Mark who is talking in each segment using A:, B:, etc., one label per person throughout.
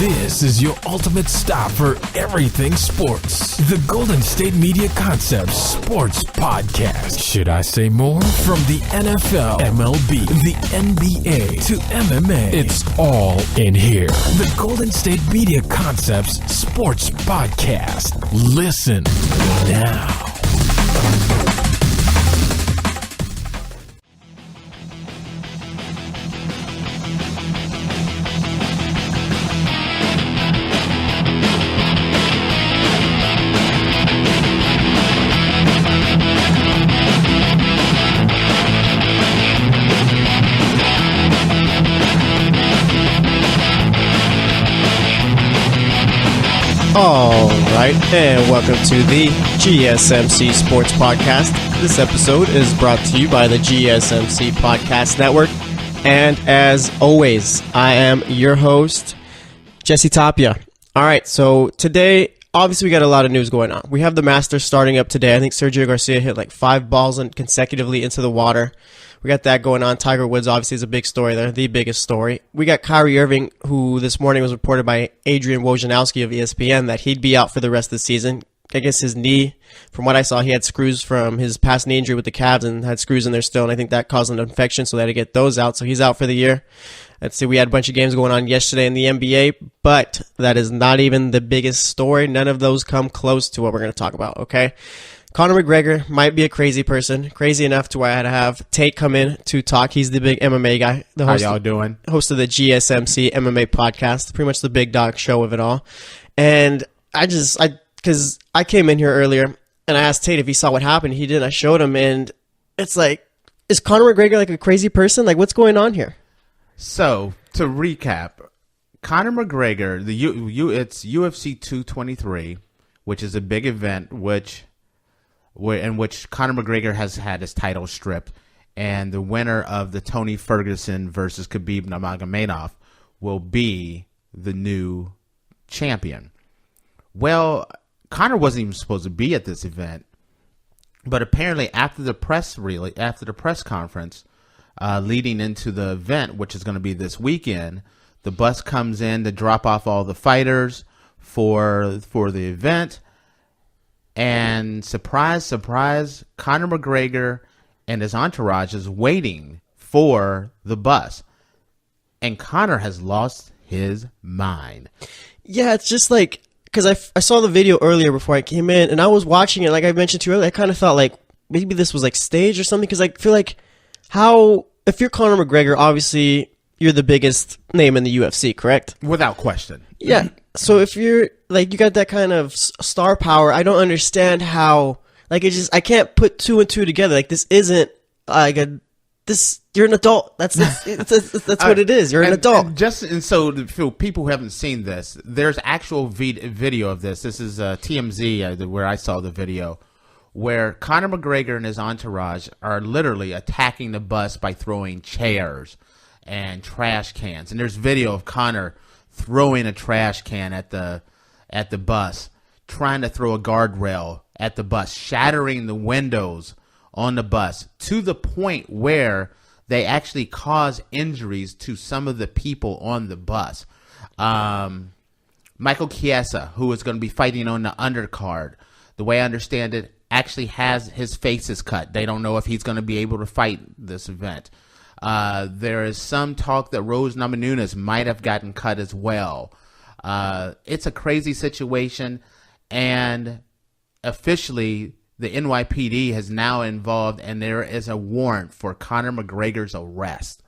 A: This is your ultimate stop for everything sports. The Golden State Media Concepts Sports Podcast. Should I say more? From the NFL, MLB, the NBA to MMA, it's all in here. The Golden State Media Concepts Sports Podcast. Listen now.
B: All right, and welcome to the GSMC Sports Podcast. This episode is brought to you by the GSMC Podcast Network. And as always, I am your host, Jesse Tapia. All right, so today, obviously we got a lot of news going on. We have the Masters starting up today. I think Sergio Garcia hit like 5 balls consecutively into the water. We got that going on. Tiger Woods obviously is a big story there, the biggest story. We got Kyrie Irving, who this morning was reported by Adrian Wojnarowski of ESPN that he'd be out for the rest of the season. I guess his knee, from what I saw, he had screws from his past knee injury with the Cavs and had screws in there still, and I think that caused an infection, so they had to get those out. So he's out for the year. Let's see, we had a bunch of games going on yesterday in the NBA, but that is not even the biggest story. None of those come close to what we're going to talk about, okay? Conor McGregor might be a crazy person, crazy enough to where I had to have Tate come in to talk. He's the big MMA guy. The host,
C: how y'all doing?
B: Host of the GSMC MMA podcast, pretty much the big dog show of it all. And because I came in here earlier and I asked Tate if he saw what happened. He didn't. I showed him, and it's like, is Conor McGregor like a crazy person? Like, what's going on here?
C: So, to recap, Conor McGregor, it's UFC 223, which is a big event, in which Conor McGregor has had his title stripped, and the winner of the Tony Ferguson versus Khabib Nurmagomedov will be the new champion. Well, Conor wasn't even supposed to be at this event, but apparently after the press conference leading into the event, which is going to be this weekend, the bus comes in to drop off all the fighters for the event. And surprise, surprise, Conor McGregor and his entourage is waiting for the bus. And Conor has lost his mind.
B: Yeah, it's just like, because I saw the video earlier before I came in, and I was watching it, like I mentioned to you earlier, I kind of thought like maybe this was like staged or something, because I feel like if you're Conor McGregor, obviously you're the biggest name in the UFC, correct?
C: Without question.
B: Yeah. So if you're like, you got that kind of star power, I don't understand how, like, I can't put 2 and 2 together. Like, this isn't like you're an adult. That's what it is. You're an adult.
C: And so for people who haven't seen this, there's actual video of this. This is TMZ where I saw the video, where Conor McGregor and his entourage are literally attacking the bus by throwing chairs and trash cans. And there's video of Conor throwing a trash can at the bus, trying to throw a guardrail at the bus, shattering the windows on the bus, to the point where they actually cause injuries to some of the people on the bus. Michael Chiesa, who is going to be fighting on the undercard, the way I understand it, actually has his face is cut. They don't know if he's going to be able to fight this event. There is some talk that Rose Namajunas might have gotten cut as well. It's a crazy situation, and officially the NYPD has now involved, and there is a warrant for Conor McGregor's arrest.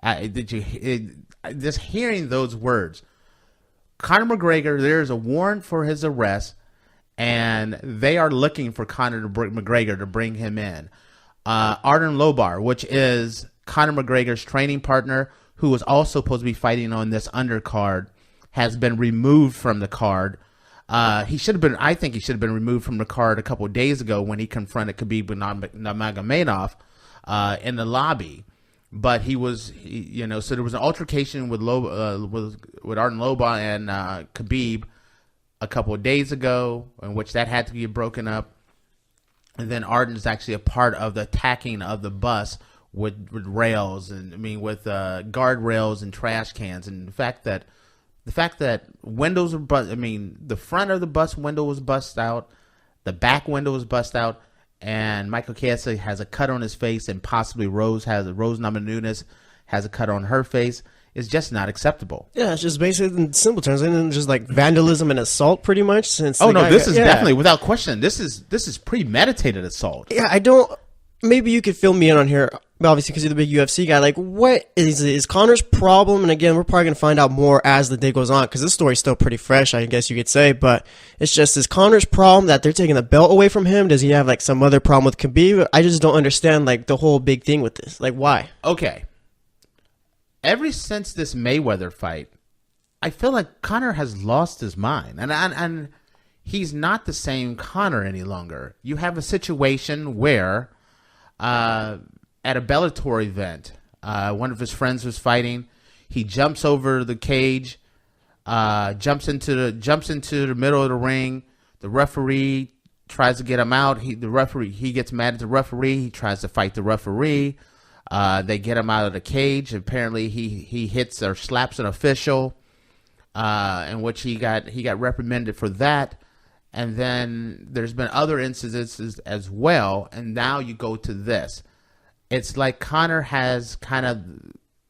C: Just hearing those words, Conor McGregor, there is a warrant for his arrest, and they are looking for Conor McGregor to bring him in. Arden Lobar, which is Conor McGregor's training partner, who was also supposed to be fighting on this undercard, has been removed from the card. I think he should have been removed from the card a couple of days ago when he confronted Khabib Nurmagomedov in the lobby. But so there was an altercation with Arden Lobar and Khabib a couple of days ago, in which that had to be broken up. And then Arden is actually a part of the attacking of the bus with rails, and with guardrails and trash cans, and the fact that The fact that windows are the front of the bus window was bust out, the back window was bust out, and Michael Chiesa has a cut on his face, and possibly Rose Namajunas has a cut on her face. Is just not acceptable.
B: Yeah, it's just basically in simple terms, and just like vandalism and assault, pretty much.
C: This is definitely without question. This is premeditated assault.
B: Yeah, I don't. Maybe you could fill me in on here, obviously, because you're the big UFC guy. Like, what is Conor's problem? And again, we're probably gonna find out more as the day goes on, because this story's still pretty fresh, I guess you could say. But it's just, is Conor's problem that they're taking the belt away from him? Does he have like some other problem with Khabib? I just don't understand like the whole big thing with this. Like, why?
C: Okay. Ever since this Mayweather fight, I feel like Conor has lost his mind, and he's not the same Conor any longer. You have a situation where, at a Bellator event, one of his friends was fighting. He jumps over the cage, jumps into the middle of the ring. The referee tries to get him out. He gets mad at the referee. He tries to fight the referee. They get him out of the cage. Apparently, he hits or slaps an official, in which he got reprimanded for that. And then there's been other incidences as well. And now you go to this. It's like Conor has kind of,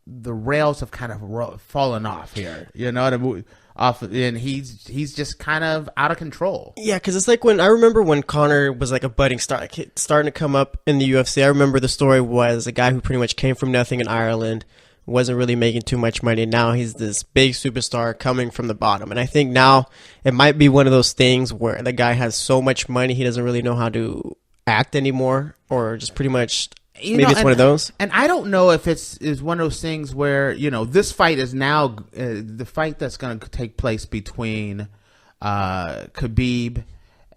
C: the rails have kind of fallen off here. You know what I mean? And he's just kind of out of control.
B: Yeah, because it's like I remember when Conor was like a budding star, like starting to come up in the UFC. I remember the story was a guy who pretty much came from nothing in Ireland, wasn't really making too much money. Now he's this big superstar coming from the bottom. And I think now it might be one of those things where the guy has so much money he doesn't really know how to act anymore, or just pretty much... It's one of those.
C: And I don't know if it's one of those things where, this fight is now the fight that's going to take place between Khabib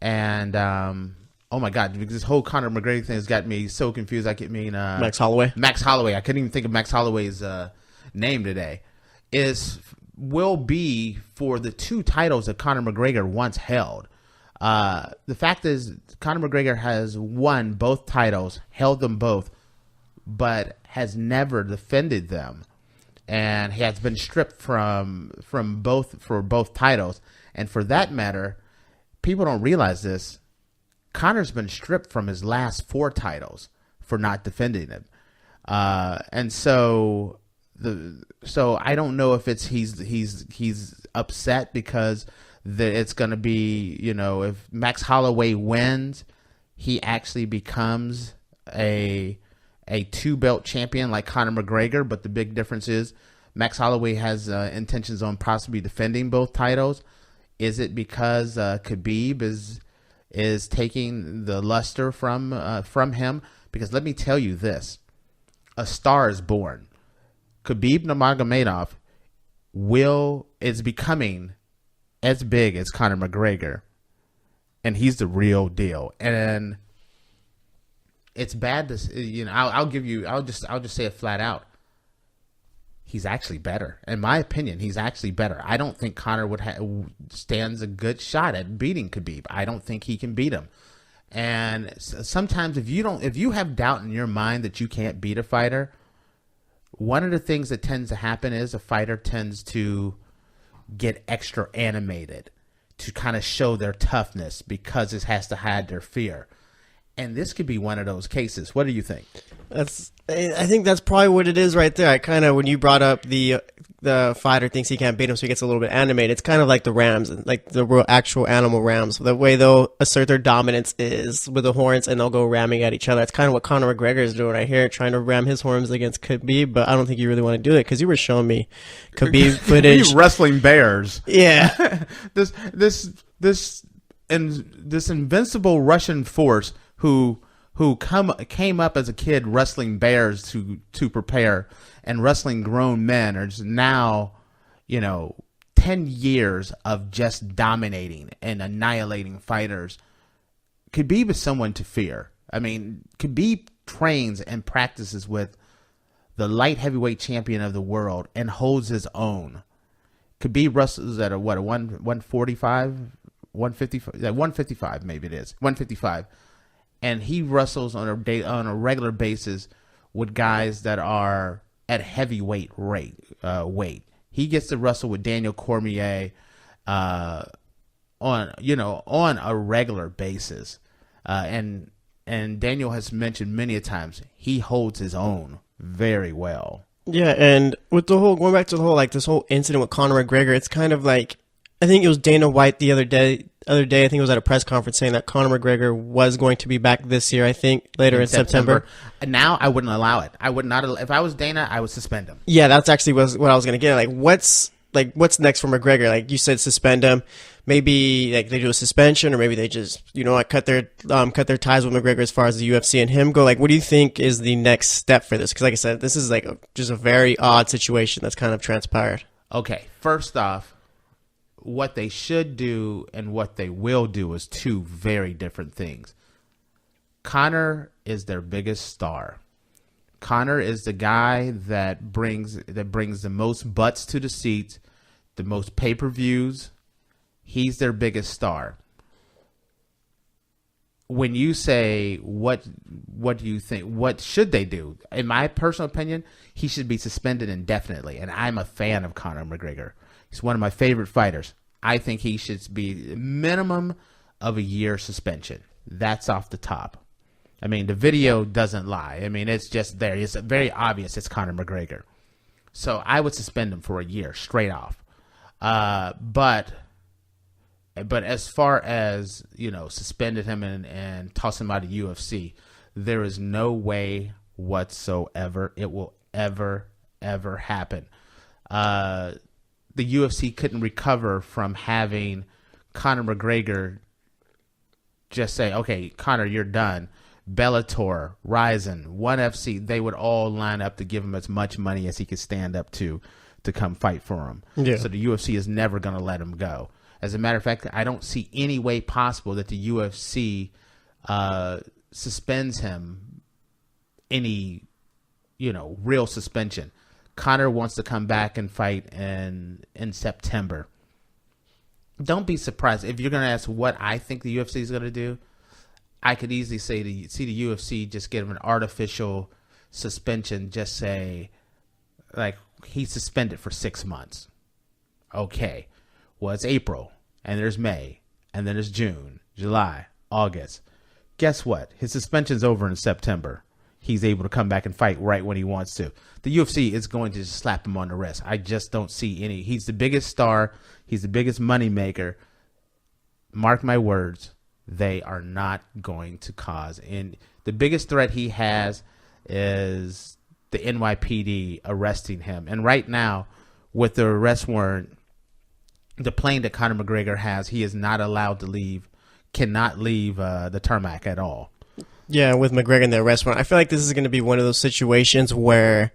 C: and, oh my God, because this whole Conor McGregor thing has got me so confused.
B: Max Holloway.
C: Max Holloway. I couldn't even think of Max Holloway's name today. Will be for the two titles that Conor McGregor once held. The fact is, Conor McGregor has won both titles, held them both, but has never defended them, and he has been stripped from both titles. And for that matter, people don't realize this. Conor's been stripped from his last 4 titles for not defending them, and so I don't know if it's he's upset because it's going to be, if Max Holloway wins, he actually becomes a 2-belt champion like Conor McGregor. But the big difference is Max Holloway has intentions on possibly defending both titles. Is it because Khabib is taking the luster from him? Because let me tell you this, a star is born. Khabib Nurmagomedov is becoming as big as Conor McGregor, and he's the real deal. And it's bad to, I'll just say it flat out. He's actually better. In my opinion, he's actually better. I don't think Conor stands a good shot at beating Khabib. I don't think he can beat him. And sometimes if you have doubt in your mind that you can't beat a fighter, one of the things that tends to happen is a fighter tends to get extra animated to kind of show their toughness because it has to hide their fear. And this could be one of those cases. What do you think?
B: I think that's probably what it is right there. I kind of, when you brought up the fighter thinks he can't beat him, so he gets a little bit animated. It's kind of like the rams, like the real actual animal rams. The way they'll assert their dominance is with the horns, and they'll go ramming at each other. That's kind of what Conor McGregor is doing right here, trying to ram his horns against Khabib. But I don't think you really want to do it because you were showing me Khabib footage.
C: Wrestling bears.
B: Yeah.
C: this invincible Russian force who came up as a kid wrestling bears to prepare, and wrestling grown men are just now, 10 years of just dominating and annihilating fighters. Khabib is someone to fear. I mean, Khabib trains and practices with the light heavyweight champion of the world and holds his own. Khabib wrestles at 145, 155, 155 maybe it is, 155. And he wrestles on a regular basis with guys that are at heavyweight weight. He gets to wrestle with Daniel Cormier on a regular basis. And Daniel has mentioned many a times he holds his own very well.
B: Yeah, and with the whole, going back to the whole, like, this whole incident with Conor McGregor, it's kind of like, I think it was Dana White the other day, I think it was at a press conference saying that Conor McGregor was going to be back this year, I think, later in September.
C: Now, I wouldn't allow it. I would not. If I was Dana, I would suspend him.
B: Yeah, that's actually what I was going to get at. What's next for McGregor? Like you said, suspend him. Maybe like they do a suspension, or maybe they just, cut their ties with McGregor as far as the UFC and him go. Like, what do you think is the next step for this? Because like I said, this is like just a very odd situation that's kind of transpired.
C: Okay, first off, what they should do and what they will do is two very different things. Conor is their biggest star. Conor is the guy that brings the most butts to the seats, the most pay-per-views. He's their biggest star. When you say what do you think? What should they do? In my personal opinion, he should be suspended indefinitely. And I'm a fan of Conor McGregor. He's one of my favorite fighters. I think he should be a minimum of a year suspension. That's off the top. I mean, the video doesn't lie. I mean, it's just there. It's very obvious it's Conor McGregor. So I would suspend him for a year straight off. But as far as, suspended him and toss him out of UFC, there is no way whatsoever it will ever happen. The UFC couldn't recover from having Conor McGregor just say, okay, Conor, you're done. Bellator, Rizin, ONE FC, they would all line up to give him as much money as he could stand up to come fight for him. Yeah. So the UFC is never going to let him go. As a matter of fact, I don't see any way possible that the UFC suspends him any, real suspension. Conor wants to come back and fight in September. Don't be surprised. If you're going to ask what I think the UFC is going to do, I could easily see the UFC just give him an artificial suspension. Just say, like, he's suspended for 6 months. Okay. Well, it's April, and there's May, and then there's June, July, August. Guess what? His suspension's over in September. He's able to come back and fight right when he wants to. The UFC is going to just slap him on the wrist. I just don't see any. He's the biggest star. He's the biggest money maker. Mark my words, they are not going to cause. And the biggest threat he has is the NYPD arresting him. And right now, with the arrest warrant, the plane that Conor McGregor has, he is not allowed to leave, cannot leave the tarmac at all.
B: Yeah, with McGregor in the arrest warrant, I feel like this is going to be one of those situations where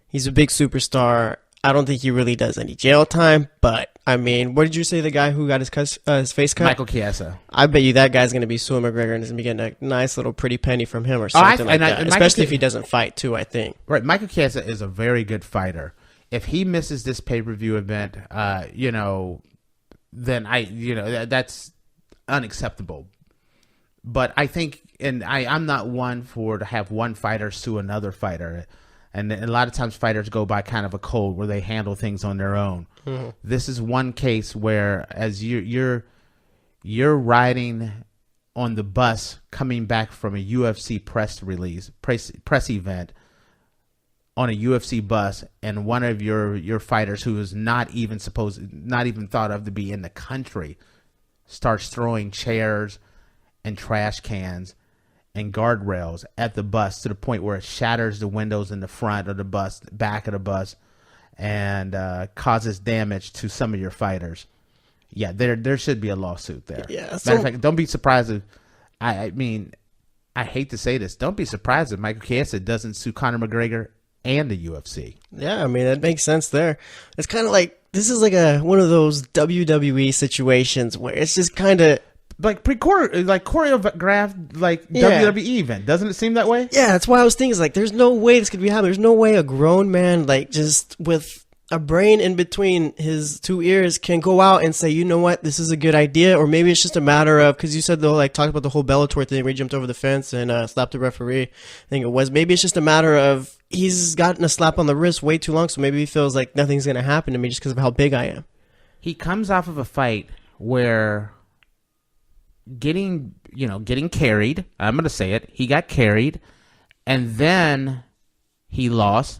B: he's a big superstar. I don't think he really does any jail time, but I mean, what did you say? The guy who got his face cut?
C: Michael Chiesa.
B: I bet you that guy's going to be suing McGregor and he's going to be getting a nice little pretty penny from him or something like that. Especially if he doesn't fight too, I think.
C: Right, Michael Chiesa is a very good fighter. If he misses this pay-per-view event, then that's unacceptable. But I think, and I'm not one to have one fighter sue another fighter. And a lot of times fighters go by kind of a code where they handle things on their own. Mm-hmm. This is one case where as you're riding on the bus coming back from a UFC press event on a UFC bus, and one of your fighters who is not even thought of to be in the country starts throwing chairs and trash cans and guardrails at the bus to the point where it shatters the windows in the front of the bus, back of the bus, and causes damage to some of your fighters. Yeah, there should be a lawsuit there.
B: Yeah.
C: Matter of fact, don't be surprised if I hate to say this, don't be surprised if Michael Chiesa doesn't sue Conor McGregor and the UFC.
B: Yeah, I mean, that makes sense there. It's kind of like, this is like one of those WWE situations where it's just kind of
C: like choreographed WWE event. Doesn't it seem that way?
B: Yeah, that's why I was thinking, there's no way this could be happening. There's no way a grown man, like, just with a brain in between his two ears can go out and say, you know what, this is a good idea. Or maybe it's just a matter of, because you said they'll like talk about the whole Bellator thing where he jumped over the fence and slapped the referee. I think it was. Maybe it's just a matter of he's gotten a slap on the wrist way too long, so maybe he feels like nothing's going to happen to me just because of how big I am.
C: He comes off of a fight where getting carried, I'm going to say it, he got carried, and then he lost.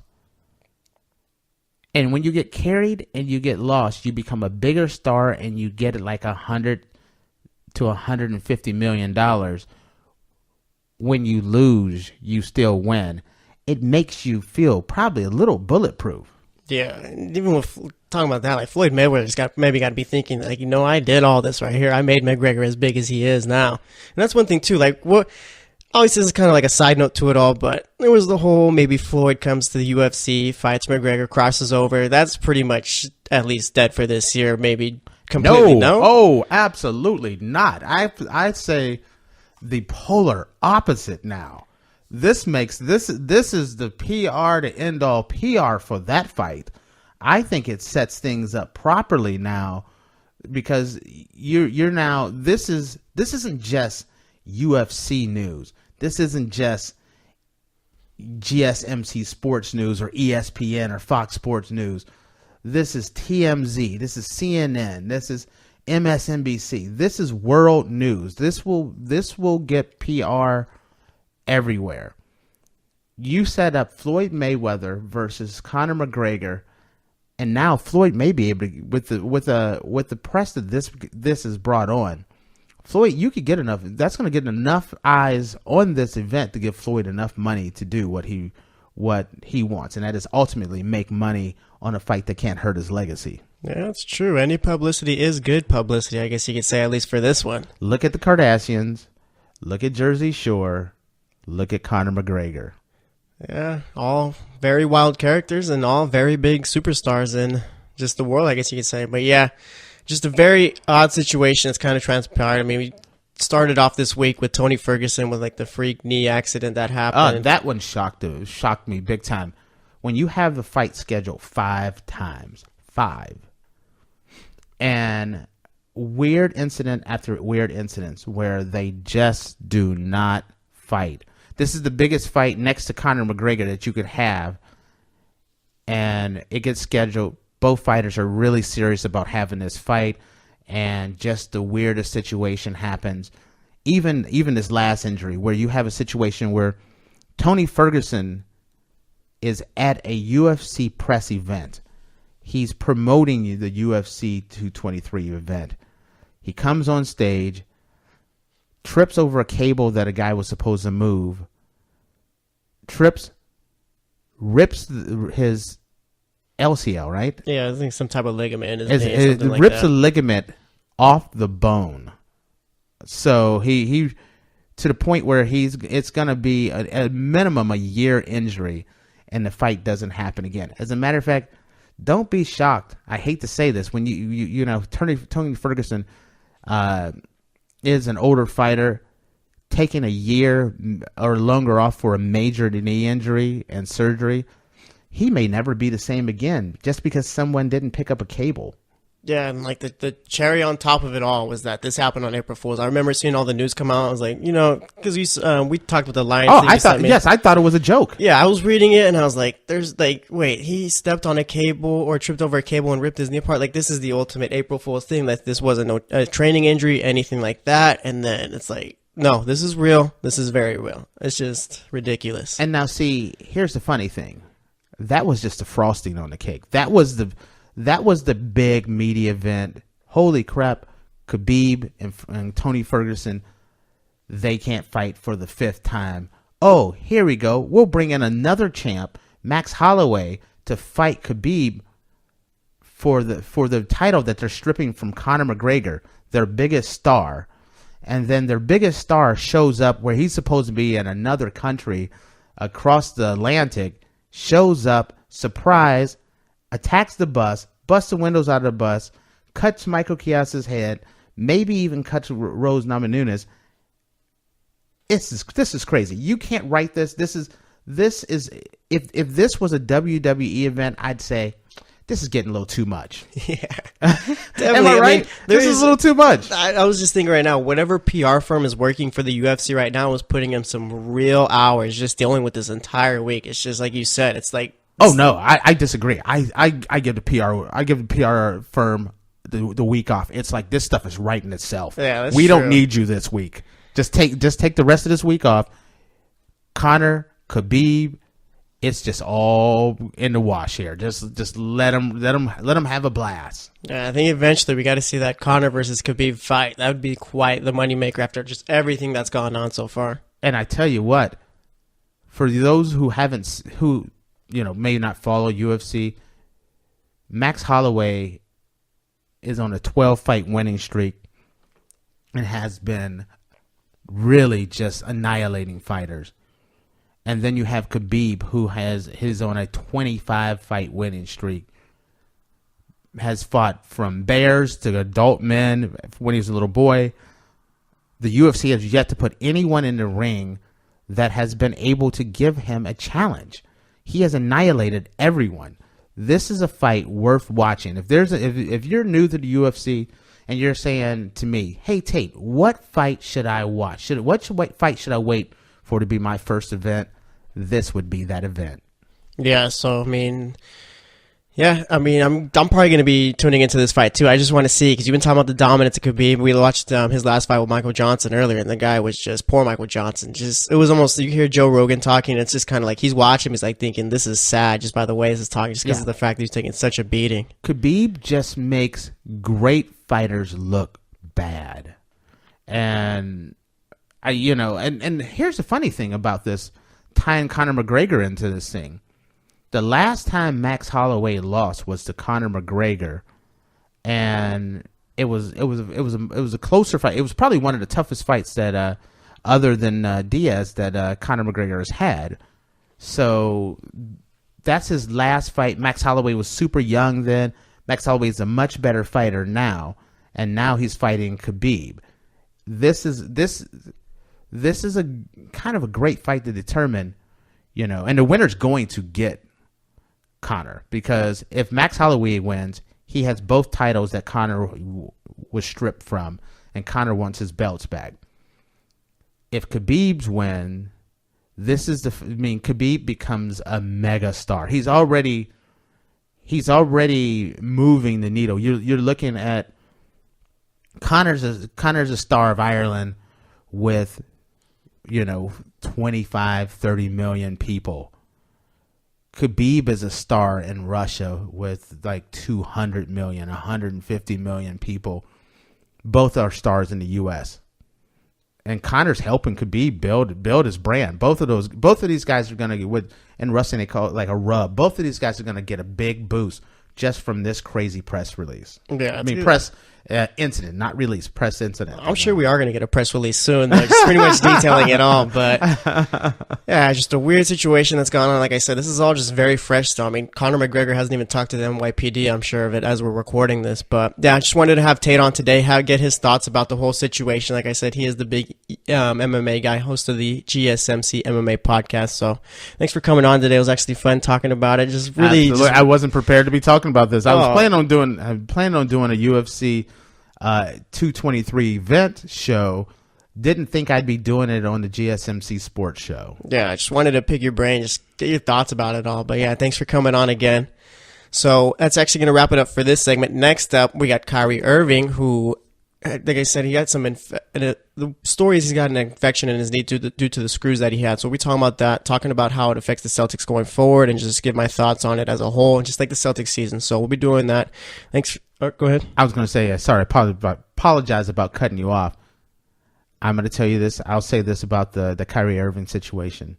C: And when you get carried and you get lost, you become a bigger star and you get like $100 to $150 million. When you lose, you still win. It makes you feel probably a little bulletproof.
B: Yeah, even with talking about that, like Floyd Mayweather's got to be thinking like, I did all this right here. I made McGregor as big as he is now, and that's one thing too. Like what. Obviously, this is kind of like a side note to it all, but there was the whole maybe Floyd comes to the UFC, fights McGregor, crosses over. That's pretty much at least dead for this year. Maybe completely no?
C: Oh, absolutely not. I'd say the polar opposite now. This is the PR to end all PR for that fight. I think it sets things up properly now because you're now this isn't just UFC news. This isn't just GSMC Sports News or ESPN or Fox Sports News. This is TMZ. This is CNN. This is MSNBC. This is world news. This will get PR everywhere. You set up Floyd Mayweather versus Conor McGregor, and now Floyd may be able to, with the press that this is brought on. Floyd, you could get enough. That's going to get enough eyes on this event to give Floyd enough money to do what he wants, and that is ultimately make money on a fight that can't hurt his legacy.
B: Yeah, that's true. Any publicity is good publicity, I guess you could say, at least for this one.
C: Look at the Kardashians. Look at Jersey Shore. Look at Conor McGregor.
B: Yeah, all very wild characters and all very big superstars in just the world, I guess you could say. But yeah. Just a very odd situation that's kind of transpired. I mean, we started off this week with Tony Ferguson with like the freak knee accident that happened.
C: That one shocked me big time. When you have the fight scheduled 5 times, and weird incident after weird incidents where they just do not fight. This is the biggest fight next to Conor McGregor that you could have, and it gets scheduled. Both fighters are really serious about having this fight, and just the weirdest situation happens. Even this last injury, where you have a situation where Tony Ferguson is at a UFC press event. He's promoting the UFC 223 event. He comes on stage, trips over a cable that a guy was supposed to move, rips his LCL, right?
B: Yeah, I think some type of ligament.
C: It rips a ligament off the bone. So he to the point where it's going to be a minimum a year injury, and the fight doesn't happen again. As a matter of fact, don't be shocked. I hate to say this, when you know Tony Ferguson is an older fighter, taking a year or longer off for a major knee injury and surgery. He may never be the same again just because someone didn't pick up a cable.
B: Yeah, and like the cherry on top of it all was that this happened on April Fool's. I remember seeing all the news come out. I was like, because we talked with the Lions.
C: Oh, I thought it was a joke.
B: Yeah, I was reading it and I was like, wait, he stepped on a cable or tripped over a cable and ripped his knee apart. Like, this is the ultimate April Fool's thing. That this wasn't a training injury, anything like that. And then it's like, no, this is real. This is very real. It's just ridiculous.
C: And now, see, here's the funny thing. That was just the frosting on the cake. That was the big media event. Holy crap, Khabib and Tony Ferguson, they can't fight for the 5th time. Oh, here we go. We'll bring in another champ, Max Holloway, to fight Khabib for the title that they're stripping from Conor McGregor, their biggest star. And then their biggest star shows up where he's supposed to be in another country across the Atlantic, shows up, surprise, attacks the bus, busts the windows out of the bus, cuts Michael Chiasa's head, maybe even cuts Rose Namajunas. This is crazy. You can't write this. This is if this was a WWE event, I'd say this is getting a little too much.
B: Yeah.
C: Am I right? This is a little too much.
B: I was just thinking right now, whatever PR firm is working for the UFC right now is putting in some real hours just dealing with this entire week. It's just like you said. It's like,
C: oh no, I disagree. I give the PR firm the week off. It's like this stuff is writing itself.
B: Yeah, that's
C: we
B: true.
C: don't need you this week. Just take the rest of this week off. Conor, Khabib, it's just all in the wash here. Just let them have a blast.
B: Yeah, I think eventually we got to see that Conor versus Khabib fight. That would be quite the moneymaker after just everything that's gone on so far.
C: And I tell you what, for those who may not follow UFC, Max Holloway is on a 12-fight winning streak and has been really just annihilating fighters. And then you have Khabib, who is on a 25-fight winning streak. Has fought from bears to adult men when he was a little boy. The UFC has yet to put anyone in the ring that has been able to give him a challenge. He has annihilated everyone. This is a fight worth watching. If you're new to the UFC and you're saying to me, "Hey Tate, what fight should I watch? What fight should I wait for to be my first event?" This would be that event.
B: Yeah, so I'm probably going to be tuning into this fight too. I just want to see, because you've been talking about the dominance of Khabib. We watched his last fight with Michael Johnson earlier, and the guy was just poor Michael Johnson. It was almost, you hear Joe Rogan talking, and it's just kind of like he's watching, he's like thinking, this is sad just by the way this is talking, just because of the fact that he's taking such a beating.
C: Khabib just makes great fighters look bad. And and here's the funny thing about this, tying Conor McGregor into this thing. The last time Max Holloway lost was to Conor McGregor, and it was a closer fight. It was probably one of the toughest fights that other than Diaz that Conor McGregor has had. So that's his last fight. Max Holloway was super young then. Max Holloway is a much better fighter now, and now he's fighting Khabib. This is a kind of a great fight to determine, and the winner's going to get Conor, because if Max Holloway wins, he has both titles that Conor was stripped from, and Conor wants his belts back. If Khabib's win, Khabib becomes a mega star. He's already moving the needle. You're looking at Conor's a star of Ireland with 25, 30 million people. Khabib is a star in Russia with like 200 million, 150 million people. Both are stars in the U.S. And Conor's helping Khabib build his brand. Both of these guys are going to get, in wrestling they call it like a rub. Both of these guys are going to get a big boost just from this crazy press release.
B: Yeah,
C: press incident, not release, press incident.
B: I'm sure we are going to get a press release soon, like pretty much detailing it all. But yeah, just a weird situation that's gone on. Like I said, this is all just very fresh still. Conor McGregor hasn't even talked to the NYPD, I'm sure of it, as we're recording this. But yeah, I just wanted to have Tate on today, get his thoughts about the whole situation. Like I said, he is the big MMA guy, host of the GSMC MMA podcast. So thanks for coming on today. It was actually fun talking about it. Just really,
C: I wasn't prepared to be talking about this. I was planning on doing a UFC 223 event show. Didn't think I'd be doing it on the GSMC sports show.
B: Yeah, I just wanted to pick your brain, just get your thoughts about it all. But yeah, thanks for coming on again. So that's actually going to wrap it up for this segment. Next up, we got Kyrie Irving, who, like I said, he got the stories, he's got an infection in his knee due to the screws that he had. So we'll be talking about that, talking about how it affects the Celtics going forward, and just give my thoughts on it as a whole, and just like the Celtics season. So we'll be doing that. Thanks. Go ahead.
C: I was going to say, sorry, apologize about cutting you off. I'm going to tell you this. I'll say this about the Kyrie Irving situation.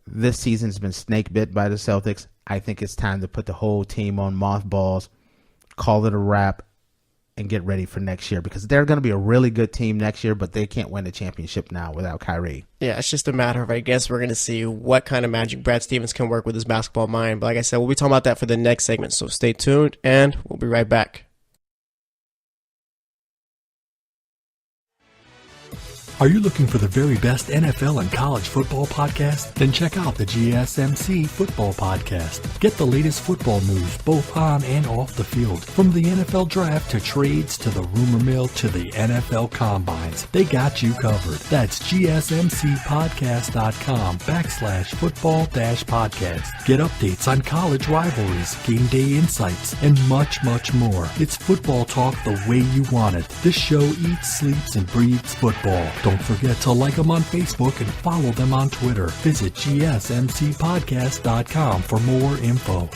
C: This season's been snake bit by the Celtics. I think it's time to put the whole team on mothballs, call it a wrap, and get ready for next year, because they're going to be a really good team next year, but they can't win the championship now without Kyrie.
B: Yeah, it's just a matter of, I guess, we're going to see what kind of magic Brad Stevens can work with his basketball mind. But like I said, we'll be talking about that for the next segment, so stay tuned, and we'll be right back.
D: Are you looking for the very best NFL and college football podcast? Then check out the GSMC Football Podcast. Get the latest football news both on and off the field. From the NFL Draft to trades to the rumor mill to the NFL Combines. They got you covered. That's GSMCpodcast.com/football-podcast. Get updates on college rivalries, game day insights, and much, much more. It's football talk the way you want it. This show eats, sleeps, and breathes football. Don't forget to like them on Facebook and follow them on Twitter. Visit GSMCpodcast.com for more info.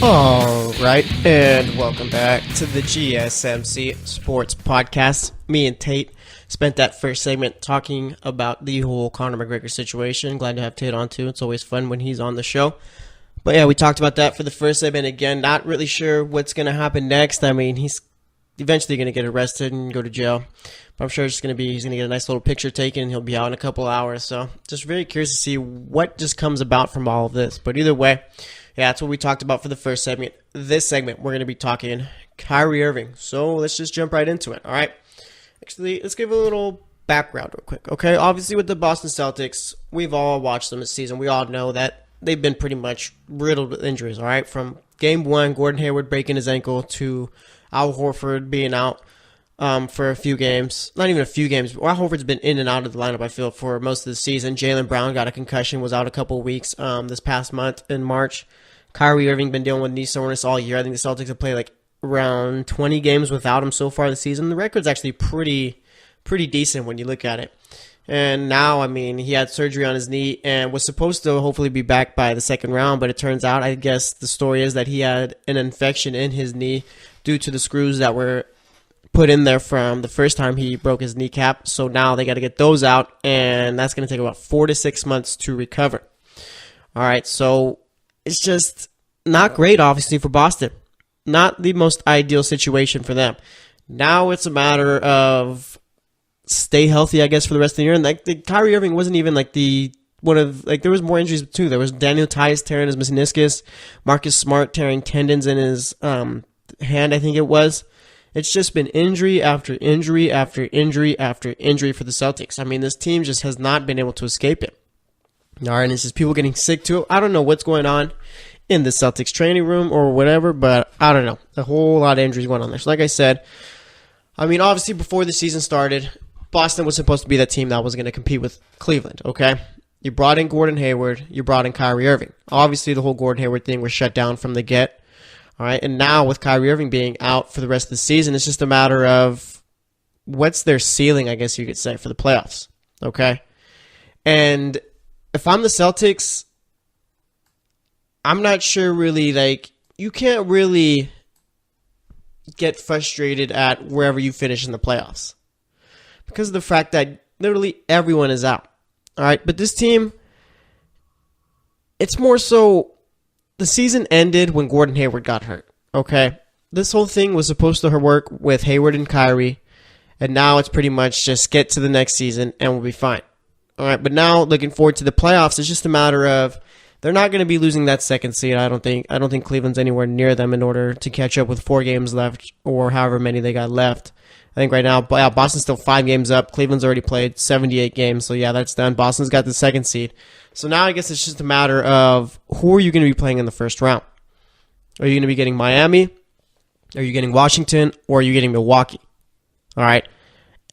B: All right, and welcome back to the GSMC Sports Podcast. Me and Tate spent that first segment talking about the whole Conor McGregor situation. Glad to have Tate on too. It's always fun when he's on the show. But yeah, we talked about that for the first segment. Again, not really sure what's going to happen next. I mean, he's eventually going to get arrested and go to jail. But I'm sure he's going to get a nice little picture taken and he'll be out in a couple hours. So just very curious to see what just comes about from all of this. But either way, yeah, that's what we talked about for the first segment. This segment, we're going to be talking Kyrie Irving. So let's just jump right into it, all right? Actually, let's give a little background real quick, okay? Obviously, with the Boston Celtics, we've all watched them this season. We all know that they've been pretty much riddled with injuries, all right? From Game 1, Gordon Hayward breaking his ankle to Al Horford being out for a few games. Not even a few games. Al Horford's been in and out of the lineup, I feel, for most of the season. Jaylen Brown got a concussion, was out a couple of weeks this past month in March. Kyrie Irving been dealing with knee soreness all year. I think the Celtics have played like around 20 games without him so far this season. The record's actually pretty decent when you look at it. And now, I mean, he had surgery on his knee and was supposed to hopefully be back by the second round, but it turns out, I guess the story is that he had an infection in his knee due to the screws that were put in there from the first time he broke his kneecap. So now they got to get those out, and that's going to take about 4 to 6 months to recover. All right, so it's just not great, obviously, for Boston. Not the most ideal situation for them. Now it's a matter of stay healthy, I guess, for the rest of the year. And like Kyrie Irving wasn't even like there was more injuries too. There was Daniel Tice tearing his meniscus, Marcus Smart tearing tendons in his hand, I think it was. It's just been injury after injury after injury after injury for the Celtics. I mean, this team just has not been able to escape it. All right, and it's just people getting sick too. I don't know what's going on in the Celtics training room or whatever, but I don't know. A whole lot of injuries going on there. So like I said, I mean, obviously before the season started, Boston was supposed to be that team that was going to compete with Cleveland, okay? You brought in Gordon Hayward. You brought in Kyrie Irving. Obviously, the whole Gordon Hayward thing was shut down from the get, all right? And now with Kyrie Irving being out for the rest of the season, it's just a matter of what's their ceiling, I guess you could say, for the playoffs, okay? And if I'm the Celtics, I'm not sure really, like, you can't really get frustrated at wherever you finish in the playoffs because of the fact that literally everyone is out. All right, but this team, it's more so the season ended when Gordon Hayward got hurt, okay? This whole thing was supposed to work with Hayward and Kyrie, and now it's pretty much just get to the next season and we'll be fine. All right, but now looking forward to the playoffs, it's just a matter of they're not going to be losing that second seed. I don't think Cleveland's anywhere near them in order to catch up with 4 games left or however many they got left. I think right now Boston's still 5 games up. Cleveland's already played 78 games, so yeah, that's done. Boston's got the second seed. So now I guess it's just a matter of who are you going to be playing in the first round? Are you going to be getting Miami? Are you getting Washington? Or are you getting Milwaukee? All right.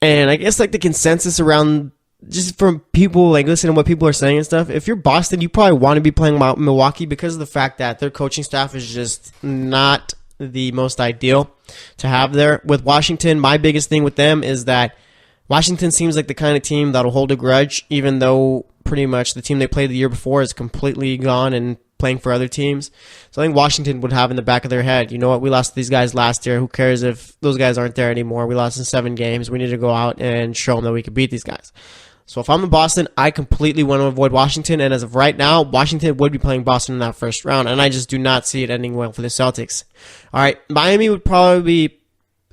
B: And I guess like the consensus around just from people, like listening to what people are saying and stuff, if you're Boston, you probably want to be playing Milwaukee because of the fact that their coaching staff is just not the most ideal to have there. With Washington, my biggest thing with them is that Washington seems like the kind of team that'll hold a grudge, even though pretty much the team they played the year before is completely gone and playing for other teams. So I think Washington would have in the back of their head, you know what, we lost to these guys last year. Who cares if those guys aren't there anymore? We lost in 7 games. We need to go out and show them that we can beat these guys. So if I'm in Boston, I completely want to avoid Washington. And as of right now, Washington would be playing Boston in that first round. And I just do not see it ending well for the Celtics. All right, Miami would probably be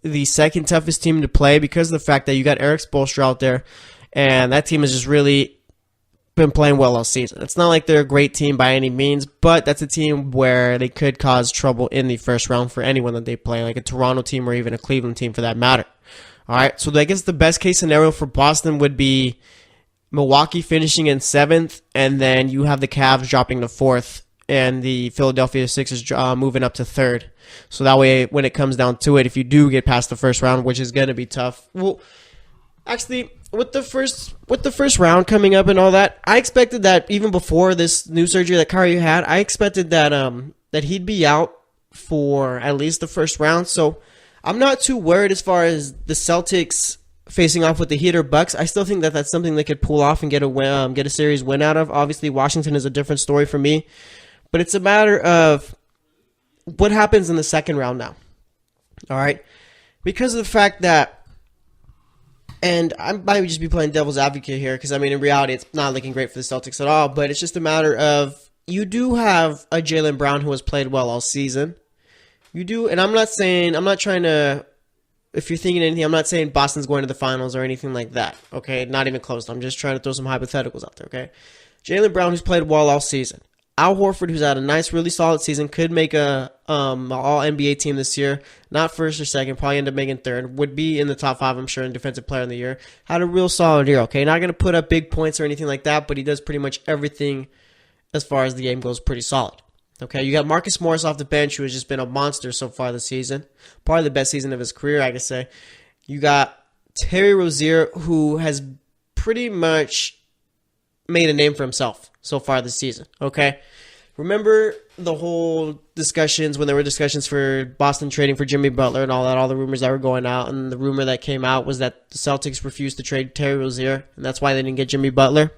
B: the second toughest team to play because of the fact that you got Eric Spoelstra out there. And that team has just really been playing well all season. It's not like they're a great team by any means, but that's a team where they could cause trouble in the first round for anyone that they play, like a Toronto team or even a Cleveland team for that matter. All right, so I guess the best case scenario for Boston would be Milwaukee finishing in 7th, and then you have the Cavs dropping to 4th, and the Philadelphia Sixers moving up to 3rd. So that way, when it comes down to it, if you do get past the first round, which is going to be tough, well, actually, with the first round coming up and all that, I expected that even before this new surgery that Kyrie had, I expected that that he'd be out for at least the first round. So I'm not too worried as far as the Celtics facing off with the Heat or Bucks. I still think that that's something they could pull off and get a series win out of. Obviously, Washington is a different story for me, but it's a matter of what happens in the second round now. All right, because of the fact that, and I might just be playing devil's advocate here, because I mean in reality it's not looking great for the Celtics at all. But it's just a matter of you do have a Jaylen Brown who has played well all season. You do, and I'm not trying to. If you're thinking anything, I'm not saying Boston's going to the finals or anything like that, okay? Not even close. I'm just trying to throw some hypotheticals out there, okay? Jaylen Brown, who's played well all season. Al Horford, who's had a nice, really solid season, could make a All-NBA team this year. Not first or second, probably end up making third. Would be in the top 5, I'm sure, in Defensive Player of the Year. Had a real solid year, okay? Not going to put up big points or anything like that, but he does pretty much everything as far as the game goes pretty solid. Okay, you got Marcus Morris off the bench, who has just been a monster so far this season. Probably the best season of his career, I could say. You got Terry Rozier, who has pretty much made a name for himself so far this season. Okay, remember the whole discussions when there were discussions for Boston trading for Jimmy Butler and all that, all the rumors that were going out, and the rumor that came out was that the Celtics refused to trade Terry Rozier, and that's why they didn't get Jimmy Butler.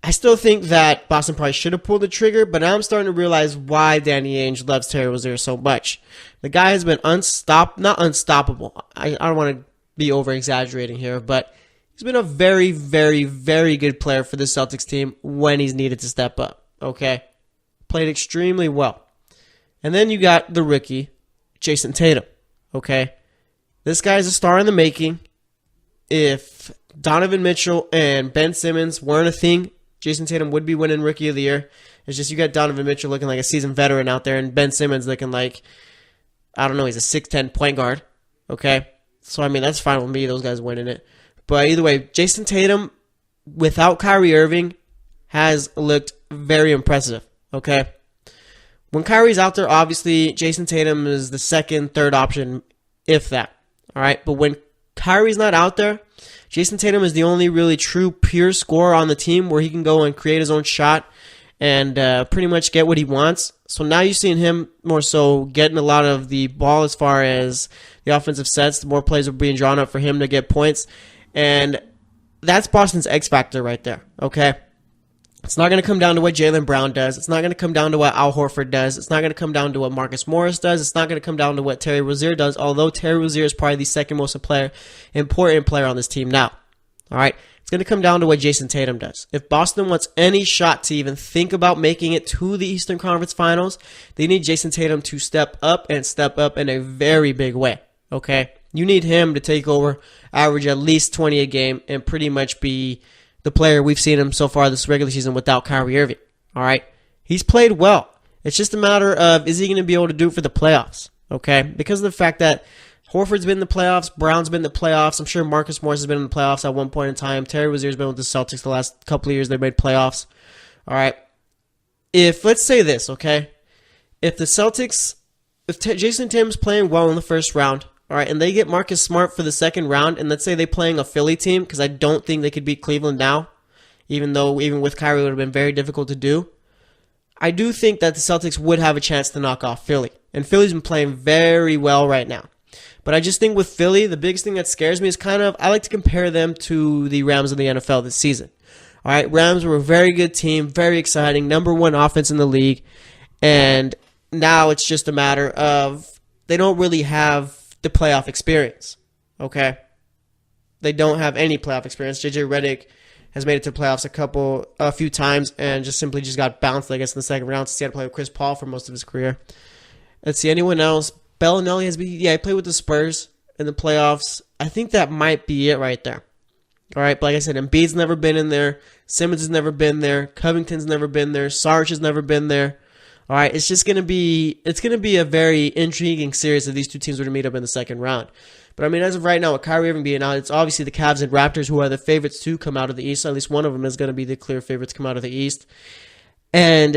B: I still think that Boston probably should have pulled the trigger, but now I'm starting to realize why Danny Ainge loves Terry Rozier so much. The guy has been not unstoppable. I don't want to be over-exaggerating here, but he's been a very, very, very good player for the Celtics team when he's needed to step up, okay? Played extremely well. And then you got the rookie, Jason Tatum, okay? This guy's a star in the making. If Donovan Mitchell and Ben Simmons weren't a thing, Jason Tatum would be winning Rookie of the Year. It's just you got Donovan Mitchell looking like a seasoned veteran out there, and Ben Simmons looking like, I don't know, he's a 6'10 point guard. Okay? So, I mean, that's fine with me, those guys winning it. But either way, Jason Tatum, without Kyrie Irving, has looked very impressive. Okay? When Kyrie's out there, obviously, Jason Tatum is the second, third option, if that. All right? But when Kyrie's not out there, Jason Tatum is the only really true pure scorer on the team where he can go and create his own shot and pretty much get what he wants. So now you're seeing him more so getting a lot of the ball as far as the offensive sets. The more plays are being drawn up for him to get points. And that's Boston's X factor right there, okay? It's not going to come down to what Jaylen Brown does. It's not going to come down to what Al Horford does. It's not going to come down to what Marcus Morris does. It's not going to come down to what Terry Rozier does, although Terry Rozier is probably the second most important player on this team now. All right? It's going to come down to what Jason Tatum does. If Boston wants any shot to even think about making it to the Eastern Conference Finals, they need Jason Tatum to step up in a very big way. Okay? You need him to take over, average at least 20 a game, and pretty much be the player we've seen him so far this regular season without Kyrie Irving. All right? He's played well. It's just a matter of, is he going to be able to do it for the playoffs? Okay? Because of the fact that Horford's been in the playoffs, Brown's been in the playoffs. I'm sure Marcus Morris has been in the playoffs at one point in time. Terry Rozier's been with the Celtics the last couple of years. They've made playoffs. All right? Let's say this, okay? If Jason Tatum's playing well in the first round, all right, and they get Marcus Smart for the second round, and let's say they're playing a Philly team, because I don't think they could beat Cleveland now, even with Kyrie it would have been very difficult to do. I do think that the Celtics would have a chance to knock off Philly, and Philly's been playing very well right now. But I just think with Philly, the biggest thing that scares me is I like to compare them to the Rams of the NFL this season. All right, Rams were a very good team, very exciting, number one offense in the league, and now it's just a matter of they don't really have the playoff experience, okay? They don't have any playoff experience. JJ Redick has made it to playoffs a few times and just got bounced, I guess, in the second round since he had to play with Chris Paul for most of his career. Let's see, anyone else? Bellinelli he played with the Spurs in the playoffs. I think that might be it right there. All right, but like I said, Embiid's never been in there. Simmons has never been there. Covington's never been there. Sarge has never been there. All right, it's going to be a very intriguing series if these two teams were to meet up in the second round. But I mean, as of right now, with Kyrie Irving being out, it's obviously the Cavs and Raptors who are the favorites to come out of the East. At least one of them is going to be the clear favorites to come out of the East. And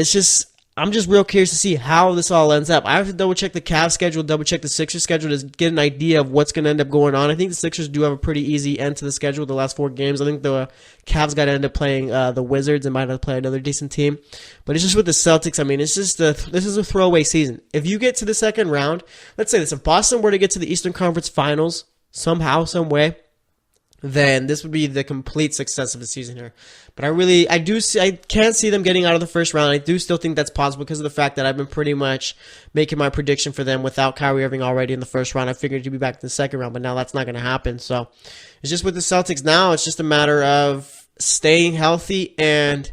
B: I'm just real curious to see how this all ends up. I have to double-check the Cavs schedule, double-check the Sixers schedule to get an idea of what's going to end up going on. I think the Sixers do have a pretty easy end to the schedule the last 4 games. I think the Cavs got to end up playing the Wizards and might have to play another decent team. But it's just with the Celtics, I mean, this is a throwaway season. If you get to the second round, let's say this, if Boston were to get to the Eastern Conference Finals somehow, some way, then this would be the complete success of the season here. But I can't see them getting out of the first round. I do still think that's possible because of the fact that I've been pretty much making my prediction for them without Kyrie Irving already in the first round. I figured he'd be back in the second round, but now that's not going to happen. So it's just with the Celtics now, it's just a matter of staying healthy and,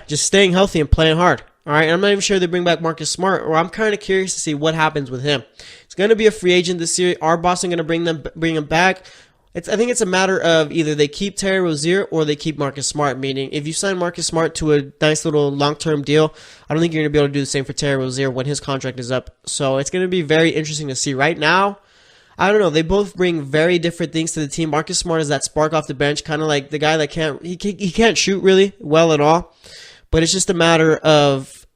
B: just staying healthy and playing hard. All right, I'm not even sure they bring back Marcus Smart, or I'm kind of curious to see what happens with him. He's going to be a free agent this year. Are Boston going to bring him back? I think it's a matter of either they keep Terry Rozier or they keep Marcus Smart, meaning if you sign Marcus Smart to a nice little long-term deal, I don't think you're going to be able to do the same for Terry Rozier when his contract is up. So it's going to be very interesting to see. Right now, I don't know. They both bring very different things to the team. Marcus Smart is that spark off the bench, kind of like the guy that he can't shoot really well at all, but it's just a matter of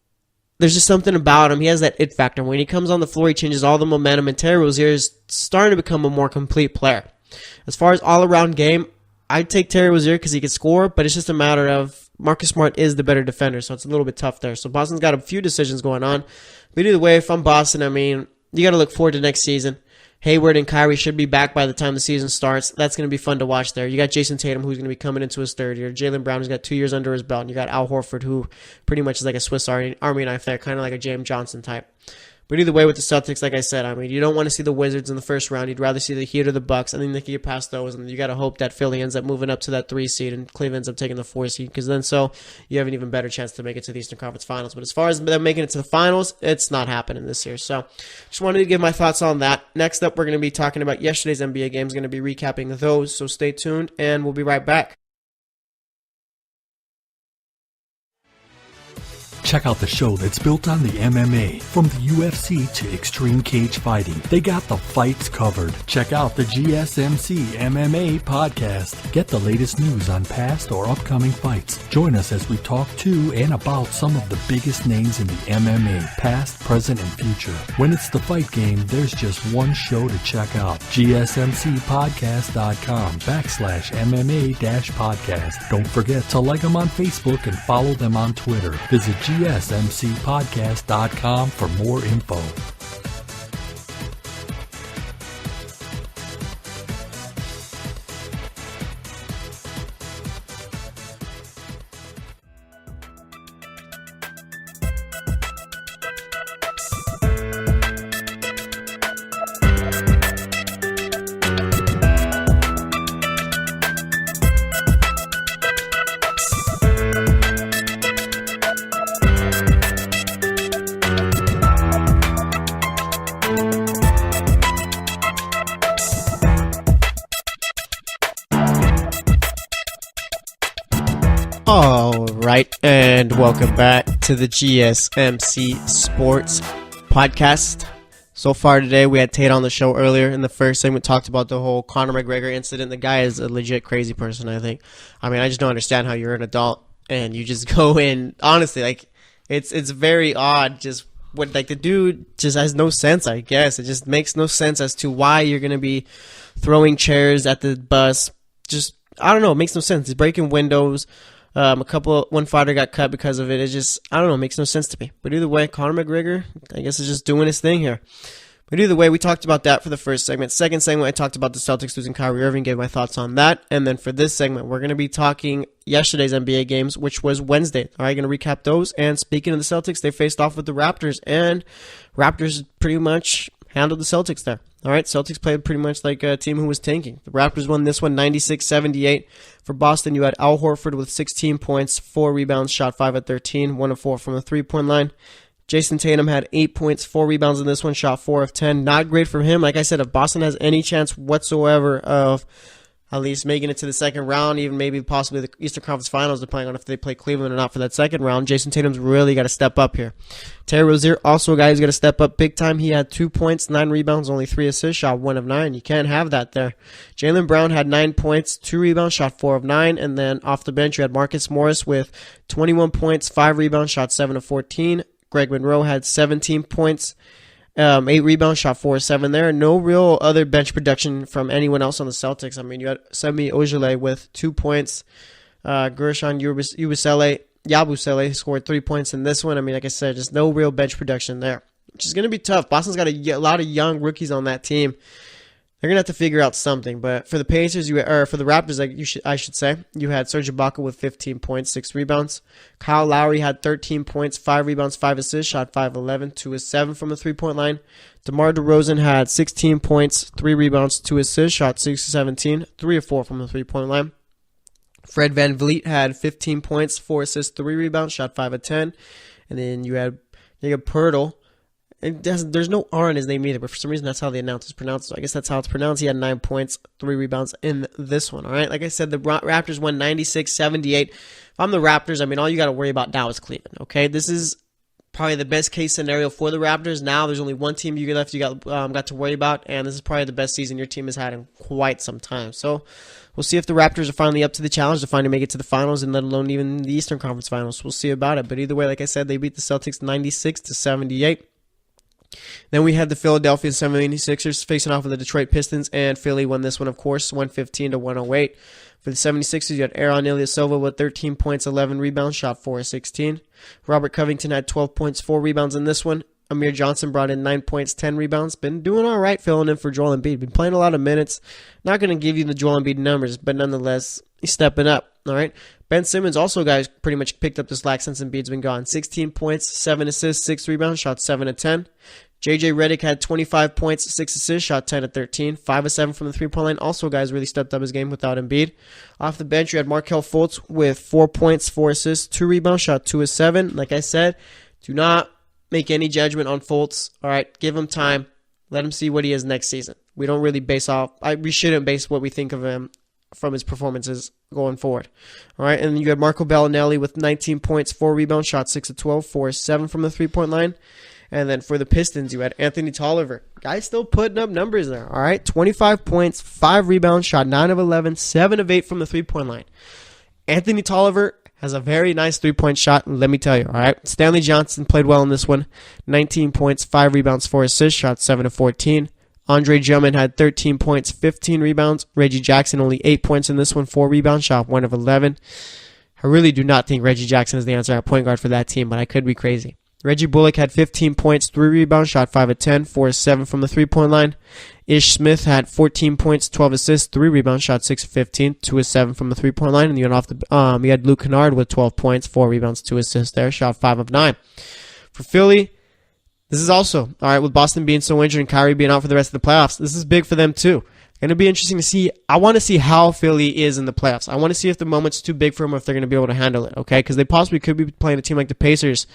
B: there's just something about him. He has that it factor. When he comes on the floor, he changes all the momentum, and Terry Rozier is starting to become a more complete player. As far as all-around game, I'd take Terry Rozier because he could score, but it's just a matter of Marcus Smart is the better defender, so it's a little bit tough there. So Boston's got a few decisions going on. But either way, if I'm Boston, I mean, you got to look forward to next season. Hayward and Kyrie should be back by the time the season starts. That's going to be fun to watch there. You got Jason Tatum, who's going to be coming into his third year. Jaylen Brown, who's got 2 years under his belt. And you got Al Horford, who pretty much is like a Swiss Army knife there, kind of like a James Johnson type. But either way, with the Celtics, like I said, I mean, you don't want to see the Wizards in the first round. You'd rather see the Heat or the Bucks. I think they can get past those, and you got to hope that Philly ends up moving up to that 3 seed and Cleveland ends up taking the 4 seed, because then you have an even better chance to make it to the Eastern Conference Finals. But as far as them making it to the finals, it's not happening this year. So just wanted to give my thoughts on that. Next up, we're going to be talking about yesterday's NBA games. Going to be recapping those, so stay tuned, and we'll be right back.
D: Check out the show that's built on the MMA, from the UFC to extreme cage fighting. They got the fights covered. Check out the GSMC MMA podcast. Get the latest news on past or upcoming fights. Join us as we talk to and about some of the biggest names in the MMA, past, present, and future. When it's the fight game, there's just one show to check out. GSMCpodcast.com/MMA-podcast. Don't forget to like them on Facebook and follow them on Twitter. Visit GSMCpodcast.com for more info.
B: All right, and welcome back to the GSMC Sports Podcast. So far today, we had Tate on the show earlier. In the first segment, talked about the whole Conor McGregor incident. The guy is a legit crazy person, I think. I mean, I just don't understand how you're an adult and you just go in. Honestly, like, it's very odd. Just what, like, the dude just has no sense, I guess. It just makes no sense as to why you're going to be throwing chairs at the bus. Just, I don't know. It makes no sense. He's breaking windows. One fighter got cut because of it. It just, I don't know, it makes no sense to me. But either way, Conor McGregor, I guess, is just doing his thing here. But either way, we talked about that for the first segment. Second segment, I talked about the Celtics losing Kyrie Irving, gave my thoughts on that. And then for this segment, we're going to be talking yesterday's NBA games, which was Wednesday. All right, going to recap those. And speaking of the Celtics, they faced off with the Raptors, and Raptors pretty much handled the Celtics there. All right, Celtics played pretty much like a team who was tanking. The Raptors won this one 96-78. For Boston, you had Al Horford with 16 points, 4 rebounds, shot 5 at 13, 1 of 4 from the three-point line. Jason Tatum had 8 points, 4 rebounds in this one, shot 4 of 10. Not great from him. Like I said, if Boston has any chance whatsoever of at least making it to the second round, even maybe possibly the Eastern Conference Finals, depending on if they play Cleveland or not for that second round, Jason Tatum's really got to step up here. Terry Rozier, also a guy who's got to step up big time. He had 2 points, 9 rebounds, only 3 assists, shot 1 of 9. You can't have that there. Jaylen Brown had 9 points, 2 rebounds, shot 4 of 9. And then off the bench, you had Marcus Morris with 21 points, 5 rebounds, shot 7 of 14. Greg Monroe had 17 points, 8 rebounds, shot 4 of 7 there. No real other bench production from anyone else on the Celtics. I mean, you had Semi Ojeleye with 2 points. Gershon Yabusele scored 3 points in this one. I mean, like I said, just no real bench production there, which is going to be tough. Boston's got a lot of young rookies on that team. They're going to have to figure out something. But for the Pacers, for the Raptors, I should say, you had Serge Ibaka with 15 points, 6 rebounds. Kyle Lowry had 13 points, 5 rebounds, 5 assists, shot 5 of 11, 2 of 7 from the three-point line. DeMar DeRozan had 16 points, 3 rebounds, 2 assists, shot 6 of 17, 3 of 4 from the three-point line. Fred VanVleet had 15 points, 4 assists, 3 rebounds, shot 5 of 10. And then you had Jakob Poeltl. There's no R in his name either, but for some reason that's how the announcer's pronounced. So I guess that's how it's pronounced. He had 9 points, 3 rebounds in this one. All right, like I said, the Raptors won 96-78. If I'm the Raptors, I mean, all you got to worry about now is Cleveland. Okay, this is probably the best case scenario for the Raptors. Now there's only one team you got to worry about, and this is probably the best season your team has had in quite some time. So we'll see if the Raptors are finally up to the challenge to finally make it to the finals, and let alone even the Eastern Conference Finals. We'll see about it. But either way, like I said, they beat the Celtics 96-78. Then we had the Philadelphia 76ers facing off with the Detroit Pistons, and Philly won this one, of course, 115-108. For the 76ers, you had Aaron Ilyasova with 13 points, 11 rebounds, shot 4 of 16. Robert Covington had 12 points, 4 rebounds in this one. Amir Johnson brought in 9 points, 10 rebounds. Been doing all right filling in for Joel Embiid. Been playing a lot of minutes. Not going to give you the Joel Embiid numbers, but nonetheless, he's stepping up. All right. Ben Simmons also, guys, pretty much picked up the slack since Embiid's been gone. 16 points, 7 assists, 6 rebounds, shot 7 of 10. JJ Redick had 25 points, 6 assists, shot 10 of 13, 5 of 7 from the three-point line. Also, guys, really stepped up his game without Embiid. Off the bench, you had Markelle Fultz with 4 points, 4 assists, 2 rebounds, shot 2 of 7. Like I said, do not make any judgment on Fultz. All right, give him time. Let him see what he is next season. We don't really we shouldn't base what we think of him from his performances going forward. All right, and you had Marco Bellinelli with 19 points, 4 rebounds, shot 6 of 12, 4 of 7 from the three-point line. And then for the Pistons, you had Anthony Tolliver. Guy's still putting up numbers there, all right? 25 points, 5 rebounds, shot 9 of 11, 7 of 8 from the three-point line. Anthony Tolliver has a very nice three-point shot, let me tell you, all right? Stanley Johnson played well in this one. 19 points, 5 rebounds, 4 assists, shot 7 of 14. Andre Drummond had 13 points, 15 rebounds. Reggie Jackson only 8 points in this one, 4 rebounds, shot 1 of 11. I really do not think Reggie Jackson is the answer at point guard for that team, but I could be crazy. Reggie Bullock had 15 points, 3 rebounds, shot 5 of 10, 4 of 7 from the three-point line. Ish Smith had 14 points, 12 assists, 3 rebounds, shot 6 of 15, 2 of 7 from the three-point line. And you had Luke Kennard with 12 points, 4 rebounds, 2 assists there, shot 5 of 9. For Philly, this is also, all right, with Boston being so injured and Kyrie being out for the rest of the playoffs, this is big for them too. Going to be interesting to see. I want to see how Philly is in the playoffs. I want to see if the moment's too big for them or if they're going to be able to handle it, okay? Because they possibly could be playing a team like the Pacers.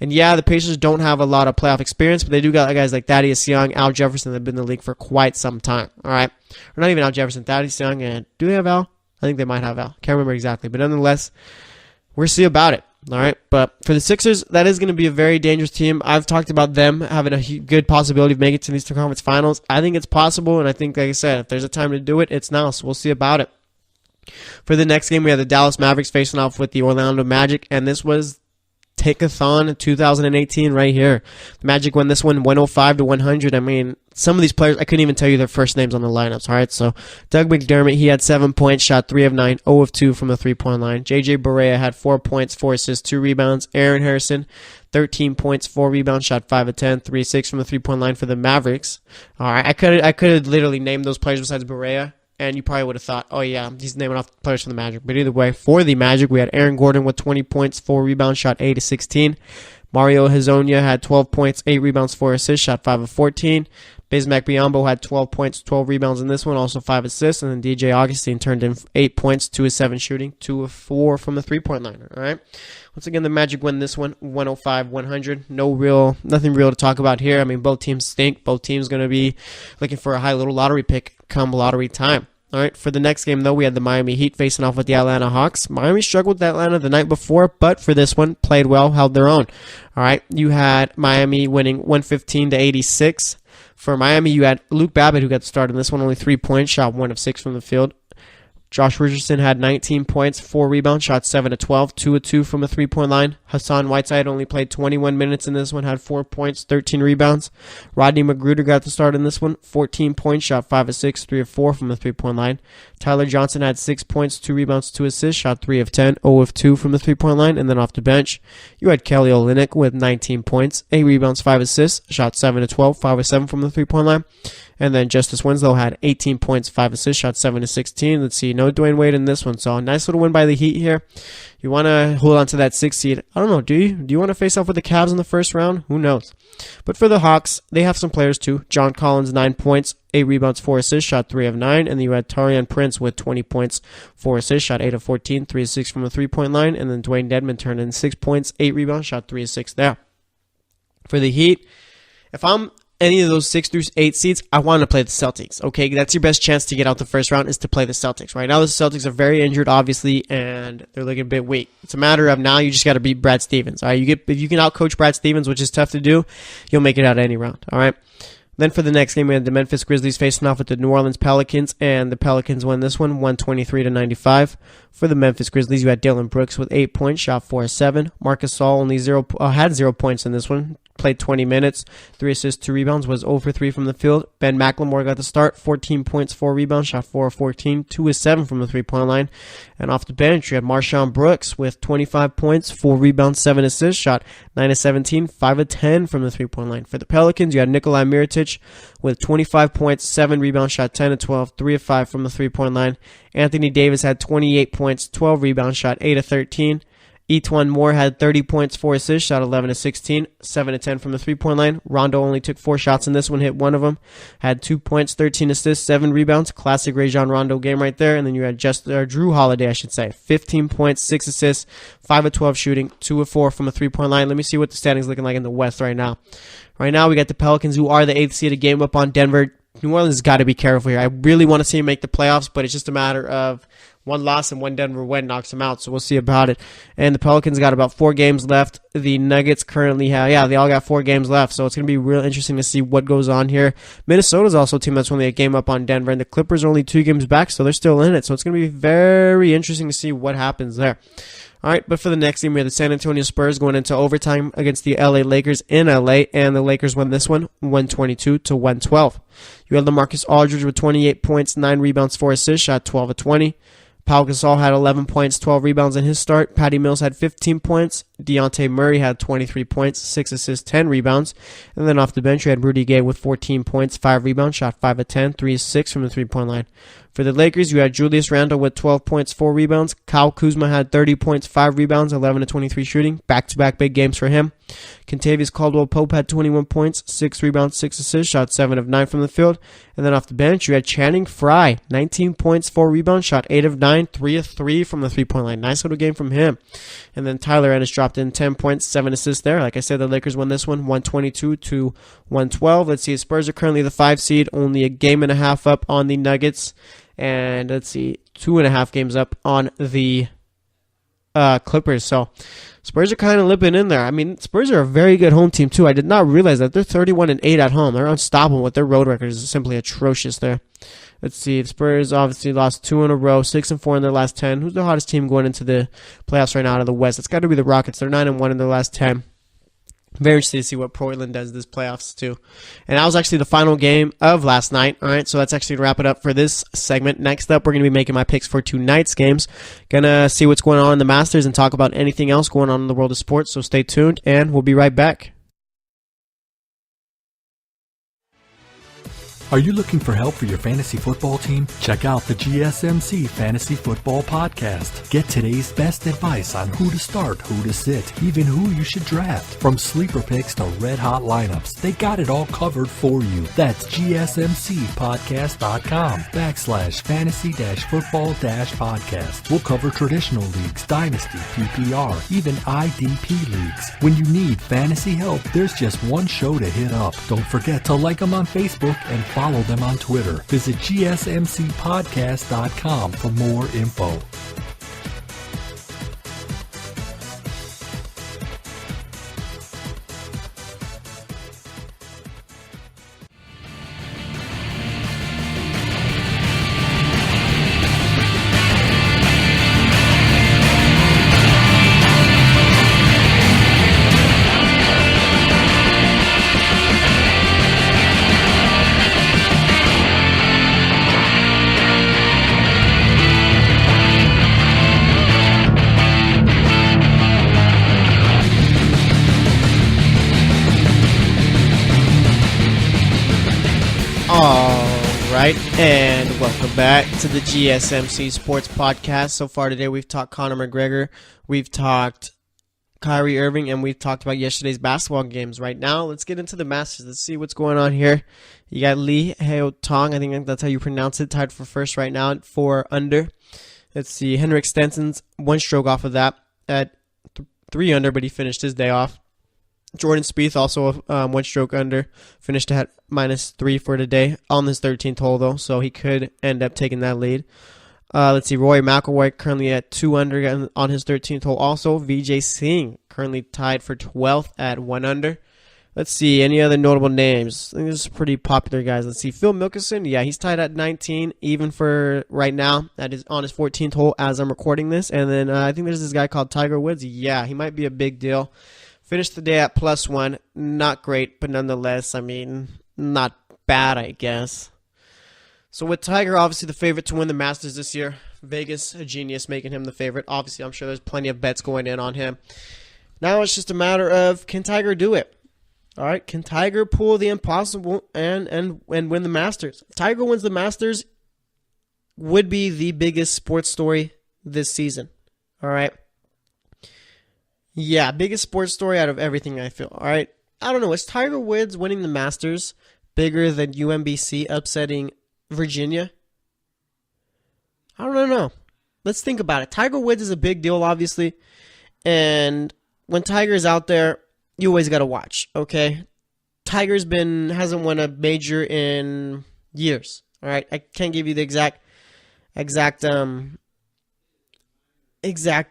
B: And yeah, the Pacers don't have a lot of playoff experience, but they do got guys like Thaddeus Young, Al Jefferson that have been in the league for quite some time, all right? Or not even Al Jefferson, Thaddeus Young, and do they have Al? I think they might have Al. Can't remember exactly. But nonetheless, we'll see about it. All right, but for the Sixers, that is going to be a very dangerous team. I've talked about them having a good possibility of making it to the Eastern Conference Finals. I think it's possible, and I think, like I said, if there's a time to do it, it's now, so we'll see about it. For the next game, we have the Dallas Mavericks facing off with the Orlando Magic, and this was Take-a-thon in 2018 right here. The Magic won this one 105-100. I mean, some of these players, I couldn't even tell you their first names on the lineups. All right, so Doug McDermott, he had 7 points, shot 3 of 9, 0 of 2 from the three-point line. JJ Barea had 4 points, 4 assists, 2 rebounds. Aaron Harrison, 13 points, 4 rebounds, shot 5 of 10, 3 of 6 from the three-point line for the Mavericks. All right, I could have literally named those players besides Barea, and you probably would have thought, oh yeah, he's naming off players from the Magic. But either way, for the Magic, we had Aaron Gordon with 20 points, 4 rebounds, shot 8 of 16. Mario Hezonja had 12 points, 8 rebounds, 4 assists, shot 5 of 14. Bismack Biyombo had 12 points, 12 rebounds in this one, also 5 assists. And then DJ Augustine turned in 8 points, 2 of 7 shooting, 2 of 4 from the three-point line. All right. Once again, the Magic win this one 105-100. Nothing real to talk about here. I mean, both teams stink. Both teams going to be looking for a high little lottery pick come lottery time. All right, for the next game, though, we had the Miami Heat facing off with the Atlanta Hawks. Miami struggled with Atlanta the night before, but for this one, played well, held their own. All right, you had Miami winning 115-86. For Miami, you had Luke Babbitt, who got the start in this one, only 3 points, shot 1 of 6 from the field. Josh Richardson had 19 points, 4 rebounds, shot 7 of 12, 2 of 2 from the three-point line. Hassan Whiteside only played 21 minutes in this one, had 4 points, 13 rebounds. Rodney McGruder got the start in this one, 14 points, shot 5 of 6, 3 of 4 from the three-point line. Tyler Johnson had 6 points, 2 rebounds, 2 assists, shot 3 of 10, 0 of 2 from the three-point line. And then off the bench, you had Kelly Olynyk with 19 points, 8 rebounds, 5 assists, shot 7 of 12, 5 of 7 from the three-point line. And then Justice Winslow had 18 points, 5 assists, shot 7 of 16. Let's see, no Dwayne Wade in this one. So a nice little win by the Heat here. You want to hold on to that 6th seed. I don't know, do you? Do you want to face off with the Cavs in the first round? Who knows? But for the Hawks, they have some players too. John Collins, 9 points, 8 rebounds, 4 assists, shot 3 of 9. And then you had Taurean Prince with 20 points, 4 assists, shot 8 of 14, 3 of 6 from the three-point line. And then Dwayne Dedmon turned in 6 points, 8 rebounds, shot 3 of 6 there. For the Heat, if I'm any of those 6 through 8 seeds, I want to play the Celtics. Okay, that's your best chance to get out the first round is to play the Celtics. Right now, the Celtics are very injured, obviously, and they're looking a bit weak. It's a matter of now you just got to beat Brad Stevens. All right, if you can outcoach Brad Stevens, which is tough to do, you'll make it out of any round. All right. Then for the next game, we had the Memphis Grizzlies facing off with the New Orleans Pelicans, and the Pelicans won this one 123-95. For the Memphis Grizzlies, you had Dylan Brooks with 8 points, shot 4 of 7. Marcus Gasol only had 0 points in this one. Played 20 minutes, 3 assists, 2 rebounds, was 0 for 3 from the field. Ben McLemore got the start, 14 points, 4 rebounds, shot 4 of 14, 2 of 7 from the three-point line. And off the bench, you had Marshawn Brooks with 25 points, 4 rebounds, 7 assists, shot 9 of 17, 5 of 10 from the three-point line. For the Pelicans, you had Nikolai Mirotic with 25 points, 7 rebounds, shot 10 of 12, 3 of 5 from the three-point line. Anthony Davis had 28 points, 12 rebounds, shot 8 of 13. Etwan Moore had 30 points, 4 assists, shot 11 of 16, 7 of 10 from the three-point line. Rondo only took 4 shots in this one, hit 1 of them. Had 2 points, 13 assists, 7 rebounds. Classic Rajon Rondo game right there. And then you had Drew Holiday, 15 points, 6 assists, 5 of 12 shooting, 2 of 4 from a three-point line. Let me see what the standings looking like in the West right now. Right now, we got the Pelicans, who are the 8th seed, a game up on Denver. New Orleans has got to be careful here. I really want to see them make the playoffs, but it's just a matter of one loss and one Denver win knocks them out, so we'll see about it. And the Pelicans got about 4 games left. The Nuggets currently they all got 4 games left, so it's going to be real interesting to see what goes on here. Minnesota's also a team that's only a game up on Denver, and the Clippers are only 2 games back, so they're still in it. So it's going to be very interesting to see what happens there. All right, but for the next game, we have the San Antonio Spurs going into overtime against the LA Lakers in LA, and the Lakers won this one 122-112. You had LaMarcus Aldridge with 28 points, 9 rebounds, 4 assists, shot 12 of 20. Pau Gasol had 11 points, 12 rebounds in his start. Patty Mills had 15 points. Deontay Murray had 23 points, 6 assists, 10 rebounds. And then off the bench, you had Rudy Gay with 14 points, 5 rebounds, shot 5 of 10, 3 of 6 from the three-point line. For the Lakers, you had Julius Randle with 12 points, 4 rebounds. Kyle Kuzma had 30 points, 5 rebounds, 11 of 23 shooting. Back-to-back big games for him. Kentavious Caldwell-Pope had 21 points, 6 rebounds, 6 assists, shot 7 of 9 from the field. And then off the bench, you had Channing Frye, 19 points, 4 rebounds, shot 8 of 9, 3 of 3 from the three-point line. Nice little game from him. And then Tyler Ennis dropped in 10 points, 7 assists there. Like I said, the Lakers won this one 122-112. Let's see, the Spurs are currently the 5 seed, only a game and a half up on the Nuggets. And let's see, 2.5 games up on the Clippers. So Spurs are kind of limping in there. I mean, Spurs are a very good home team too. I did not realize that they're 31-8 at home. They're unstoppable. With their road record is simply atrocious there. Let's see. The Spurs obviously lost 2 in a row, 6-4 in their last 10. Who's the hottest team going into the playoffs right now out of the West? It's got to be the Rockets. They're 9-1 in their last 10. Very interested to see what Portland does this playoffs too. And that was actually the final game of last night. All right, so that's actually to wrap it up for this segment. Next up, we're going to be making my picks for tonight's games. Gonna see what's going on in the Masters and talk about anything else going on in the world of sports. So stay tuned, and we'll be right back.
D: Are you looking for help for your fantasy football team? Check out the GSMC Fantasy Football Podcast. Get today's best advice on who to start, who to sit, even who you should draft. From sleeper picks to red-hot lineups, they got it all covered for you. That's gsmcpodcast.com/fantasy-football-podcast. We'll cover traditional leagues, dynasty, PPR, even IDP leagues. When you need fantasy help, there's just one show to hit up. Don't forget to like them on Facebook and follow them on Twitter. Visit gsmcpodcast.com for more info.
B: Alright, and welcome back to the GSMC Sports Podcast. So far today we've talked Conor McGregor, we've talked Kyrie Irving, and we've talked about yesterday's basketball games. Right now, let's get into the Masters. Let's see what's going on here. You got Lee Heo Tong, I think that's how you pronounce it, tied for first right now at 4 under. Let's see, Henrik Stenson's 1 stroke off of that at 3 under, but he finished his day off. Jordan Spieth also 1 stroke under, finished at -3 for today on his 13th hole though, so he could end up taking that lead. Let's see, Rory McIlroy currently at 2 under on his 13th hole also. Vijay Singh currently tied for 12th at 1 under. Let's see, any other notable names? I think this is pretty popular guys. Let's see, Phil Mickelson, yeah, he's tied at 19, even for right now. That is on his 14th hole as I'm recording this. And then I think there's this guy called Tiger Woods. Yeah, he might be a big deal. Finished the day at +1. Not great, but nonetheless, I mean, not bad, I guess. So with Tiger, obviously the favorite to win the Masters this year. Vegas, a genius, making him the favorite. Obviously, I'm sure there's plenty of bets going in on him. Now it's just a matter of, can Tiger do it? All right, can Tiger pull the impossible and win the Masters? If Tiger wins the Masters, would be the biggest sports story this season. All right. Yeah, biggest sports story out of everything, I feel. All right. I don't know. Is Tiger Woods winning the Masters bigger than UMBC upsetting Virginia? I don't know. Let's think about it. Tiger Woods is a big deal, obviously. And when Tiger's out there, you always got to watch, okay? Tiger's hasn't won a major in years. All right. I can't give you the exact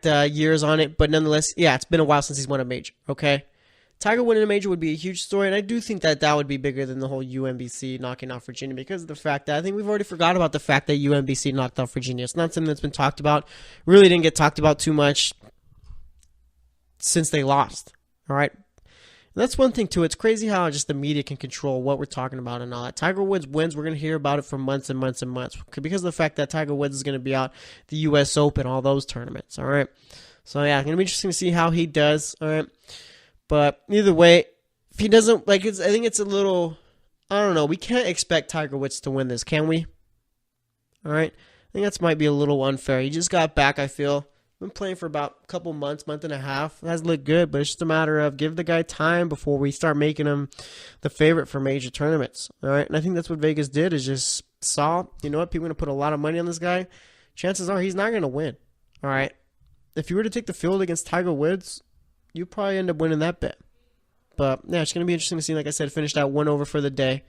B: years on it, but nonetheless, yeah, it's been a while since he's won a major, okay? Tiger winning a major would be a huge story, and I do think that would be bigger than the whole UMBC knocking out Virginia because of the fact that I think we've already forgot about the fact that UMBC knocked out Virginia. It's not something that's been talked about. Really didn't get talked about too much since they lost, all right? And that's one thing, too. It's crazy how just the media can control what we're talking about and all that. Tiger Woods wins. We're going to hear about it for months and months and months because of the fact that Tiger Woods is going to be out the U.S. Open, all those tournaments, all right? So, yeah, it's going to be interesting to see how he does, all right? But either way, if he doesn't, I think it's a little, I don't know. We can't expect Tiger Woods to win this, can we? All right? I think that might be a little unfair. He just got back, I feel. Been playing for about a couple months, month and a half. It has looked good, but it's just a matter of give the guy time before we start making him the favorite for major tournaments. All right, and I think that's what Vegas did is just saw, you know what, people are going to put a lot of money on this guy. Chances are he's not going to win. All right, if you were to take the field against Tiger Woods, you probably end up winning that bet. But yeah, it's going to be interesting to see. Like I said, finished out 1 over for the day.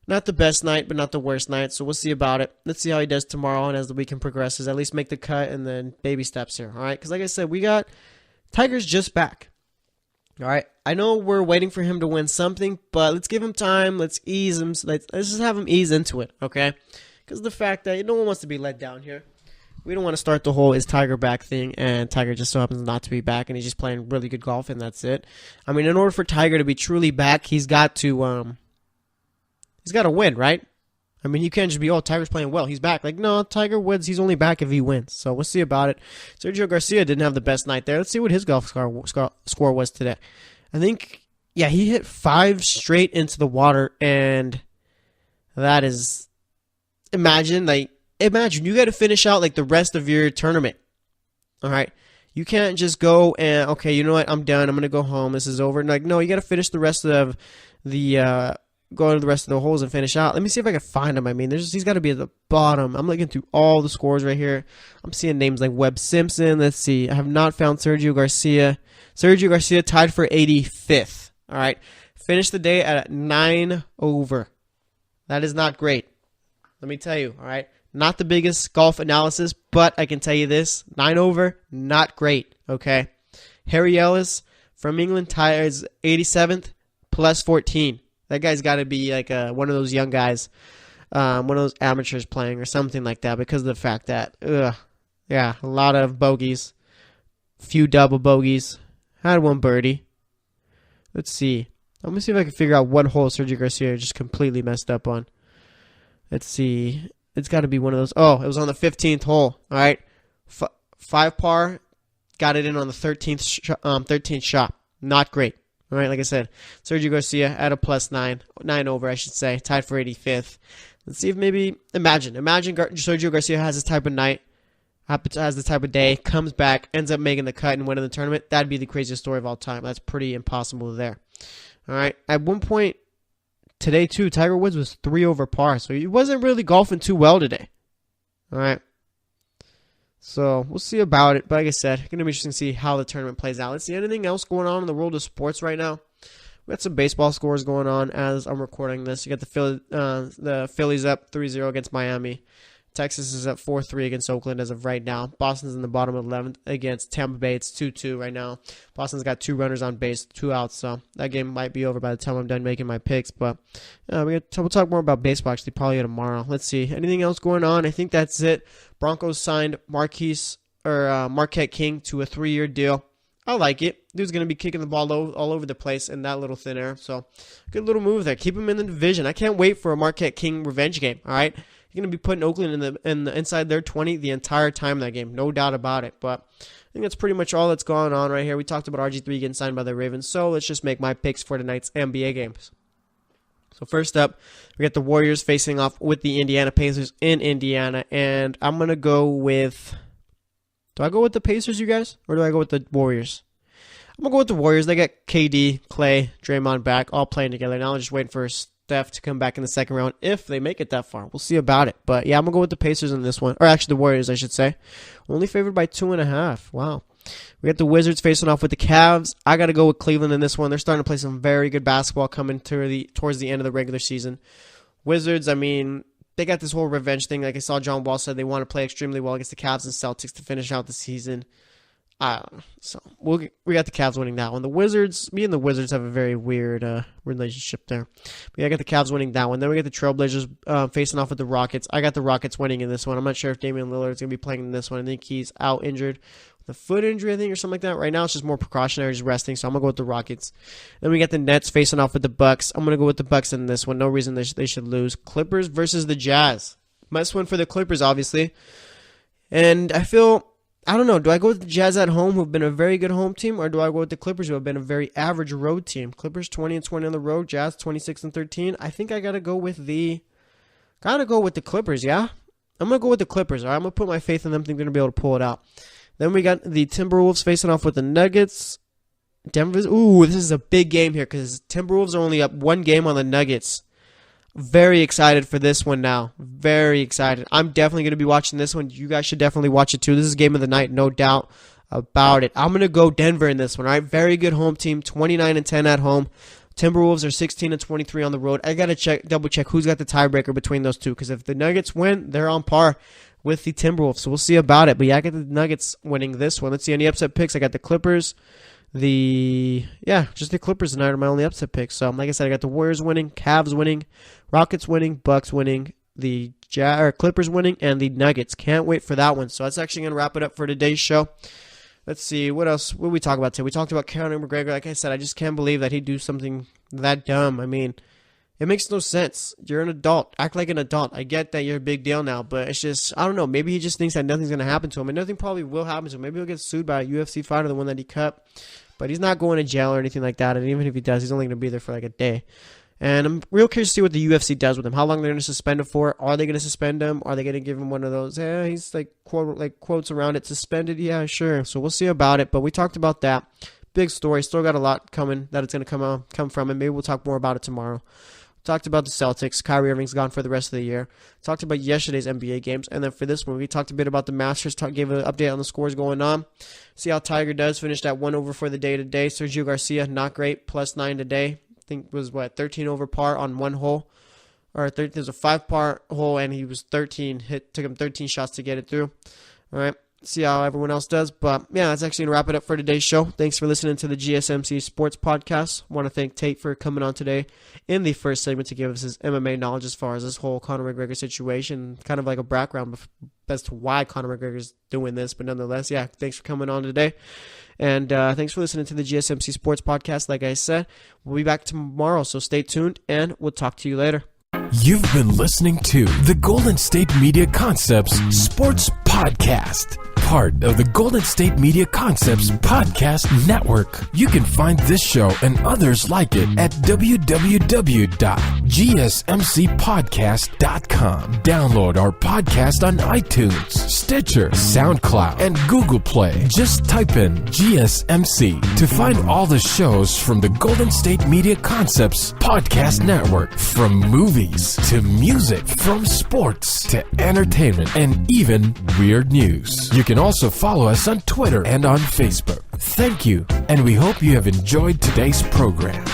B: Not the best night, but not the worst night. So we'll see about it. Let's see how he does tomorrow and as the weekend progresses. At least make the cut and then baby steps here. All right. Because like I said, we got Tiger's just back. All right. I know we're waiting for him to win something, but let's give him time. Let's ease him. Let's just have him ease into it. Okay. because of the fact that no one wants to be let down here. We don't want to start the whole is Tiger back thing, and Tiger just so happens not to be back, and he's just playing really good golf, and that's it. I mean, in order for Tiger to be truly back, he's got to win, right? I mean, you can't just be, oh, Tiger's playing well, he's back. Like, no, Tiger wins, he's only back if he wins. So we'll see about it. Sergio Garcia didn't have the best night there. Let's see what his golf score was today. I think, yeah, he hit 5 straight into the water, and that is, imagine you got to finish out like the rest of your tournament. All right. You can't just go and, okay, you know what, I'm done, I'm going to go home, this is over. And like, no, you got to finish the rest of the, go to the rest of the holes and finish out. Let me see if I can find him. I mean, he's got to be at the bottom. I'm looking through all the scores right here. I'm seeing names like Webb Simpson. Let's see. I have not found Sergio Garcia. Sergio Garcia tied for 85th. All right. Finished the day at 9 over. That is not great. Let me tell you. All right. Not the biggest golf analysis, but I can tell you this. 9 over, not great. Okay. Harry Ellis from England ties 87th plus 14. That guy's got to be like one of those young guys, one of those amateurs playing or something like that because of the fact that, a lot of bogeys, few double bogeys, had one birdie. Let's see. Let me see if I can figure out what hole Sergio Garcia just completely messed up on. Let's see. It's got to be one of those. Oh, it was on the 15th hole. All right. 5 par, got it in on the 13th shot. Not great. All right, like I said, Sergio Garcia at a plus 9 over, I should say, tied for 85th. Let's see if maybe, imagine Sergio Garcia has this type of night, has this type of day, comes back, ends up making the cut and winning the tournament. That'd be the craziest story of all time. That's pretty impossible there. All right, at one point today, too, Tiger Woods was 3 over par, so he wasn't really golfing too well today. All right. So, we'll see about it. But like I said, it's going to be interesting to see how the tournament plays out. Let's see anything else going on in the world of sports right now. We got some baseball scores going on as I'm recording this. You got the Phillies up 3-0 against Miami. Texas is up 4-3 against Oakland as of right now. Boston's in the bottom 11th against Tampa Bay. It's 2-2 right now. Boston's got 2 runners on base, 2 outs, so that game might be over by the time I'm done making my picks. But we'll talk more about baseball actually probably tomorrow. Let's see. Anything else going on? I think that's it. Broncos signed Marquette King to a 3-year deal. I like it. Dude's going to be kicking the ball all over the place in that little thin air. So, good little move there. Keep him in the division. I can't wait for a Marquette King revenge game, all right? You're going to be putting Oakland in the inside their 20 the entire time that game. No doubt about it. But I think that's pretty much all that's going on right here. We talked about RG3 getting signed by the Ravens. So let's just make my picks for tonight's NBA games. So first up, we got the Warriors facing off with the Indiana Pacers in Indiana. And I'm going to go with... Do I go with the Pacers, you guys? Or do I go with the Warriors? I'm going to go with the Warriors. They got KD, Clay, Draymond back, all playing together. Now I'm just waiting for Steph to come back in the second round if they make it that far. We'll see about it. But yeah, I'm going to go with the Pacers in this one. Or actually the Warriors, I should say. Only favored by 2.5. Wow. We got the Wizards facing off with the Cavs. I got to go with Cleveland in this one. They're starting to play some very good basketball coming towards the end of the regular season. Wizards, I mean, they got this whole revenge thing. Like I saw John Wall said, they want to play extremely well against the Cavs and Celtics to finish out the season. So we got the Cavs winning that one. Me and the Wizards have a very weird relationship there. But yeah, I got the Cavs winning that one. Then we got the Trailblazers facing off with the Rockets. I got the Rockets winning in this one. I'm not sure if Damian Lillard's going to be playing in this one. I think he's out injured with a foot injury, I think, or something like that. Right now it's just more precautionary, just resting. So I'm going to go with the Rockets. Then we got the Nets facing off with the Bucks. I'm going to go with the Bucks in this one. No reason they should lose. Clippers versus the Jazz. Must win for the Clippers, obviously. And I don't know. Do I go with the Jazz at home, who have been a very good home team, or do I go with the Clippers, who have been a very average road team? Clippers 20-20 on the road, Jazz 26-13. I think I gotta go with the Clippers. Yeah, I'm gonna go with the Clippers. All right, I'm gonna put my faith in them. I think they're gonna be able to pull it out. Then we got the Timberwolves facing off with the Nuggets. This is a big game here because Timberwolves are only up 1 game on the Nuggets. Very excited for this one now. Very excited. I'm definitely going to be watching this one. You guys should definitely watch it too. This is game of the night, no doubt about it. I'm going to go Denver in this one, all right? Very good home team, 29-10 at home. Timberwolves are 16-23 on the road. I got to double check who's got the tiebreaker between those two, because if the Nuggets win, they're on par with the Timberwolves. So we'll see about it. But yeah, I got the Nuggets winning this one. Let's see any upset picks. I got the Clippers. Just the Clippers tonight are my only upset picks. So, like I said, I got the Warriors winning, Cavs winning, Rockets winning, Bucks winning, the Clippers winning and the Nuggets. Can't wait for that one. So that's actually going to wrap it up for today's show. Let's see, what else? What did we talk about today? We talked about Conor McGregor. Like I said, I just can't believe that he'd do something that dumb. I mean, it makes no sense. You're an adult. Act like an adult. I get that you're a big deal now, but it's just, I don't know. Maybe he just thinks that nothing's going to happen to him, and nothing probably will happen to him. Maybe he'll get sued by a UFC fighter, the one that he cut, but he's not going to jail or anything like that, and even if he does, he's only going to be there for like a day. And I'm real curious to see what the UFC does with him. How long they're going to suspend him for? Are they going to suspend him? Are they going to give him one of those, he's like quotes around it, suspended? Yeah, sure. So we'll see about it. But we talked about that. Big story. Still got a lot coming that it's going to come from, and maybe we'll talk more about it tomorrow. Talked about the Celtics. Kyrie Irving's gone for the rest of the year. Talked about yesterday's NBA games. And then for this one, we talked a bit about the Masters. Gave an update on the scores going on. See how Tiger does. Finished at 1 over for the day today. Sergio Garcia, not great. +9 today. I think was 13 over par on one hole, or there's a 5-par hole, and he was 13. Took him 13 shots to get it through. All right, see how everyone else does. But yeah, that's actually gonna wrap it up for today's show. Thanks for listening to the GSMC Sports Podcast. Want to thank Tate for coming on today in the first segment to give us his MMA knowledge as far as this whole Conor McGregor situation, kind of like a background as to why Conor McGregor's doing this. But nonetheless, yeah, thanks for coming on today. And thanks for listening to the GSMC Sports Podcast. Like I said, we'll be back tomorrow, so stay tuned, and we'll talk to you later.
A: You've been listening to the Golden State Media Concepts Sports Podcast, part of the Golden State Media Concepts Podcast Network. You can find this show and others like it at www.gsmcpodcast.com. Download our podcast on iTunes, Stitcher, SoundCloud, and Google Play. Just type in GSMC to find all the shows from the Golden State Media Concepts Podcast Network, from movies to music, from sports to entertainment, and even weird news. You can also follow us on Twitter and on Facebook. Thank you, and we hope you have enjoyed today's program.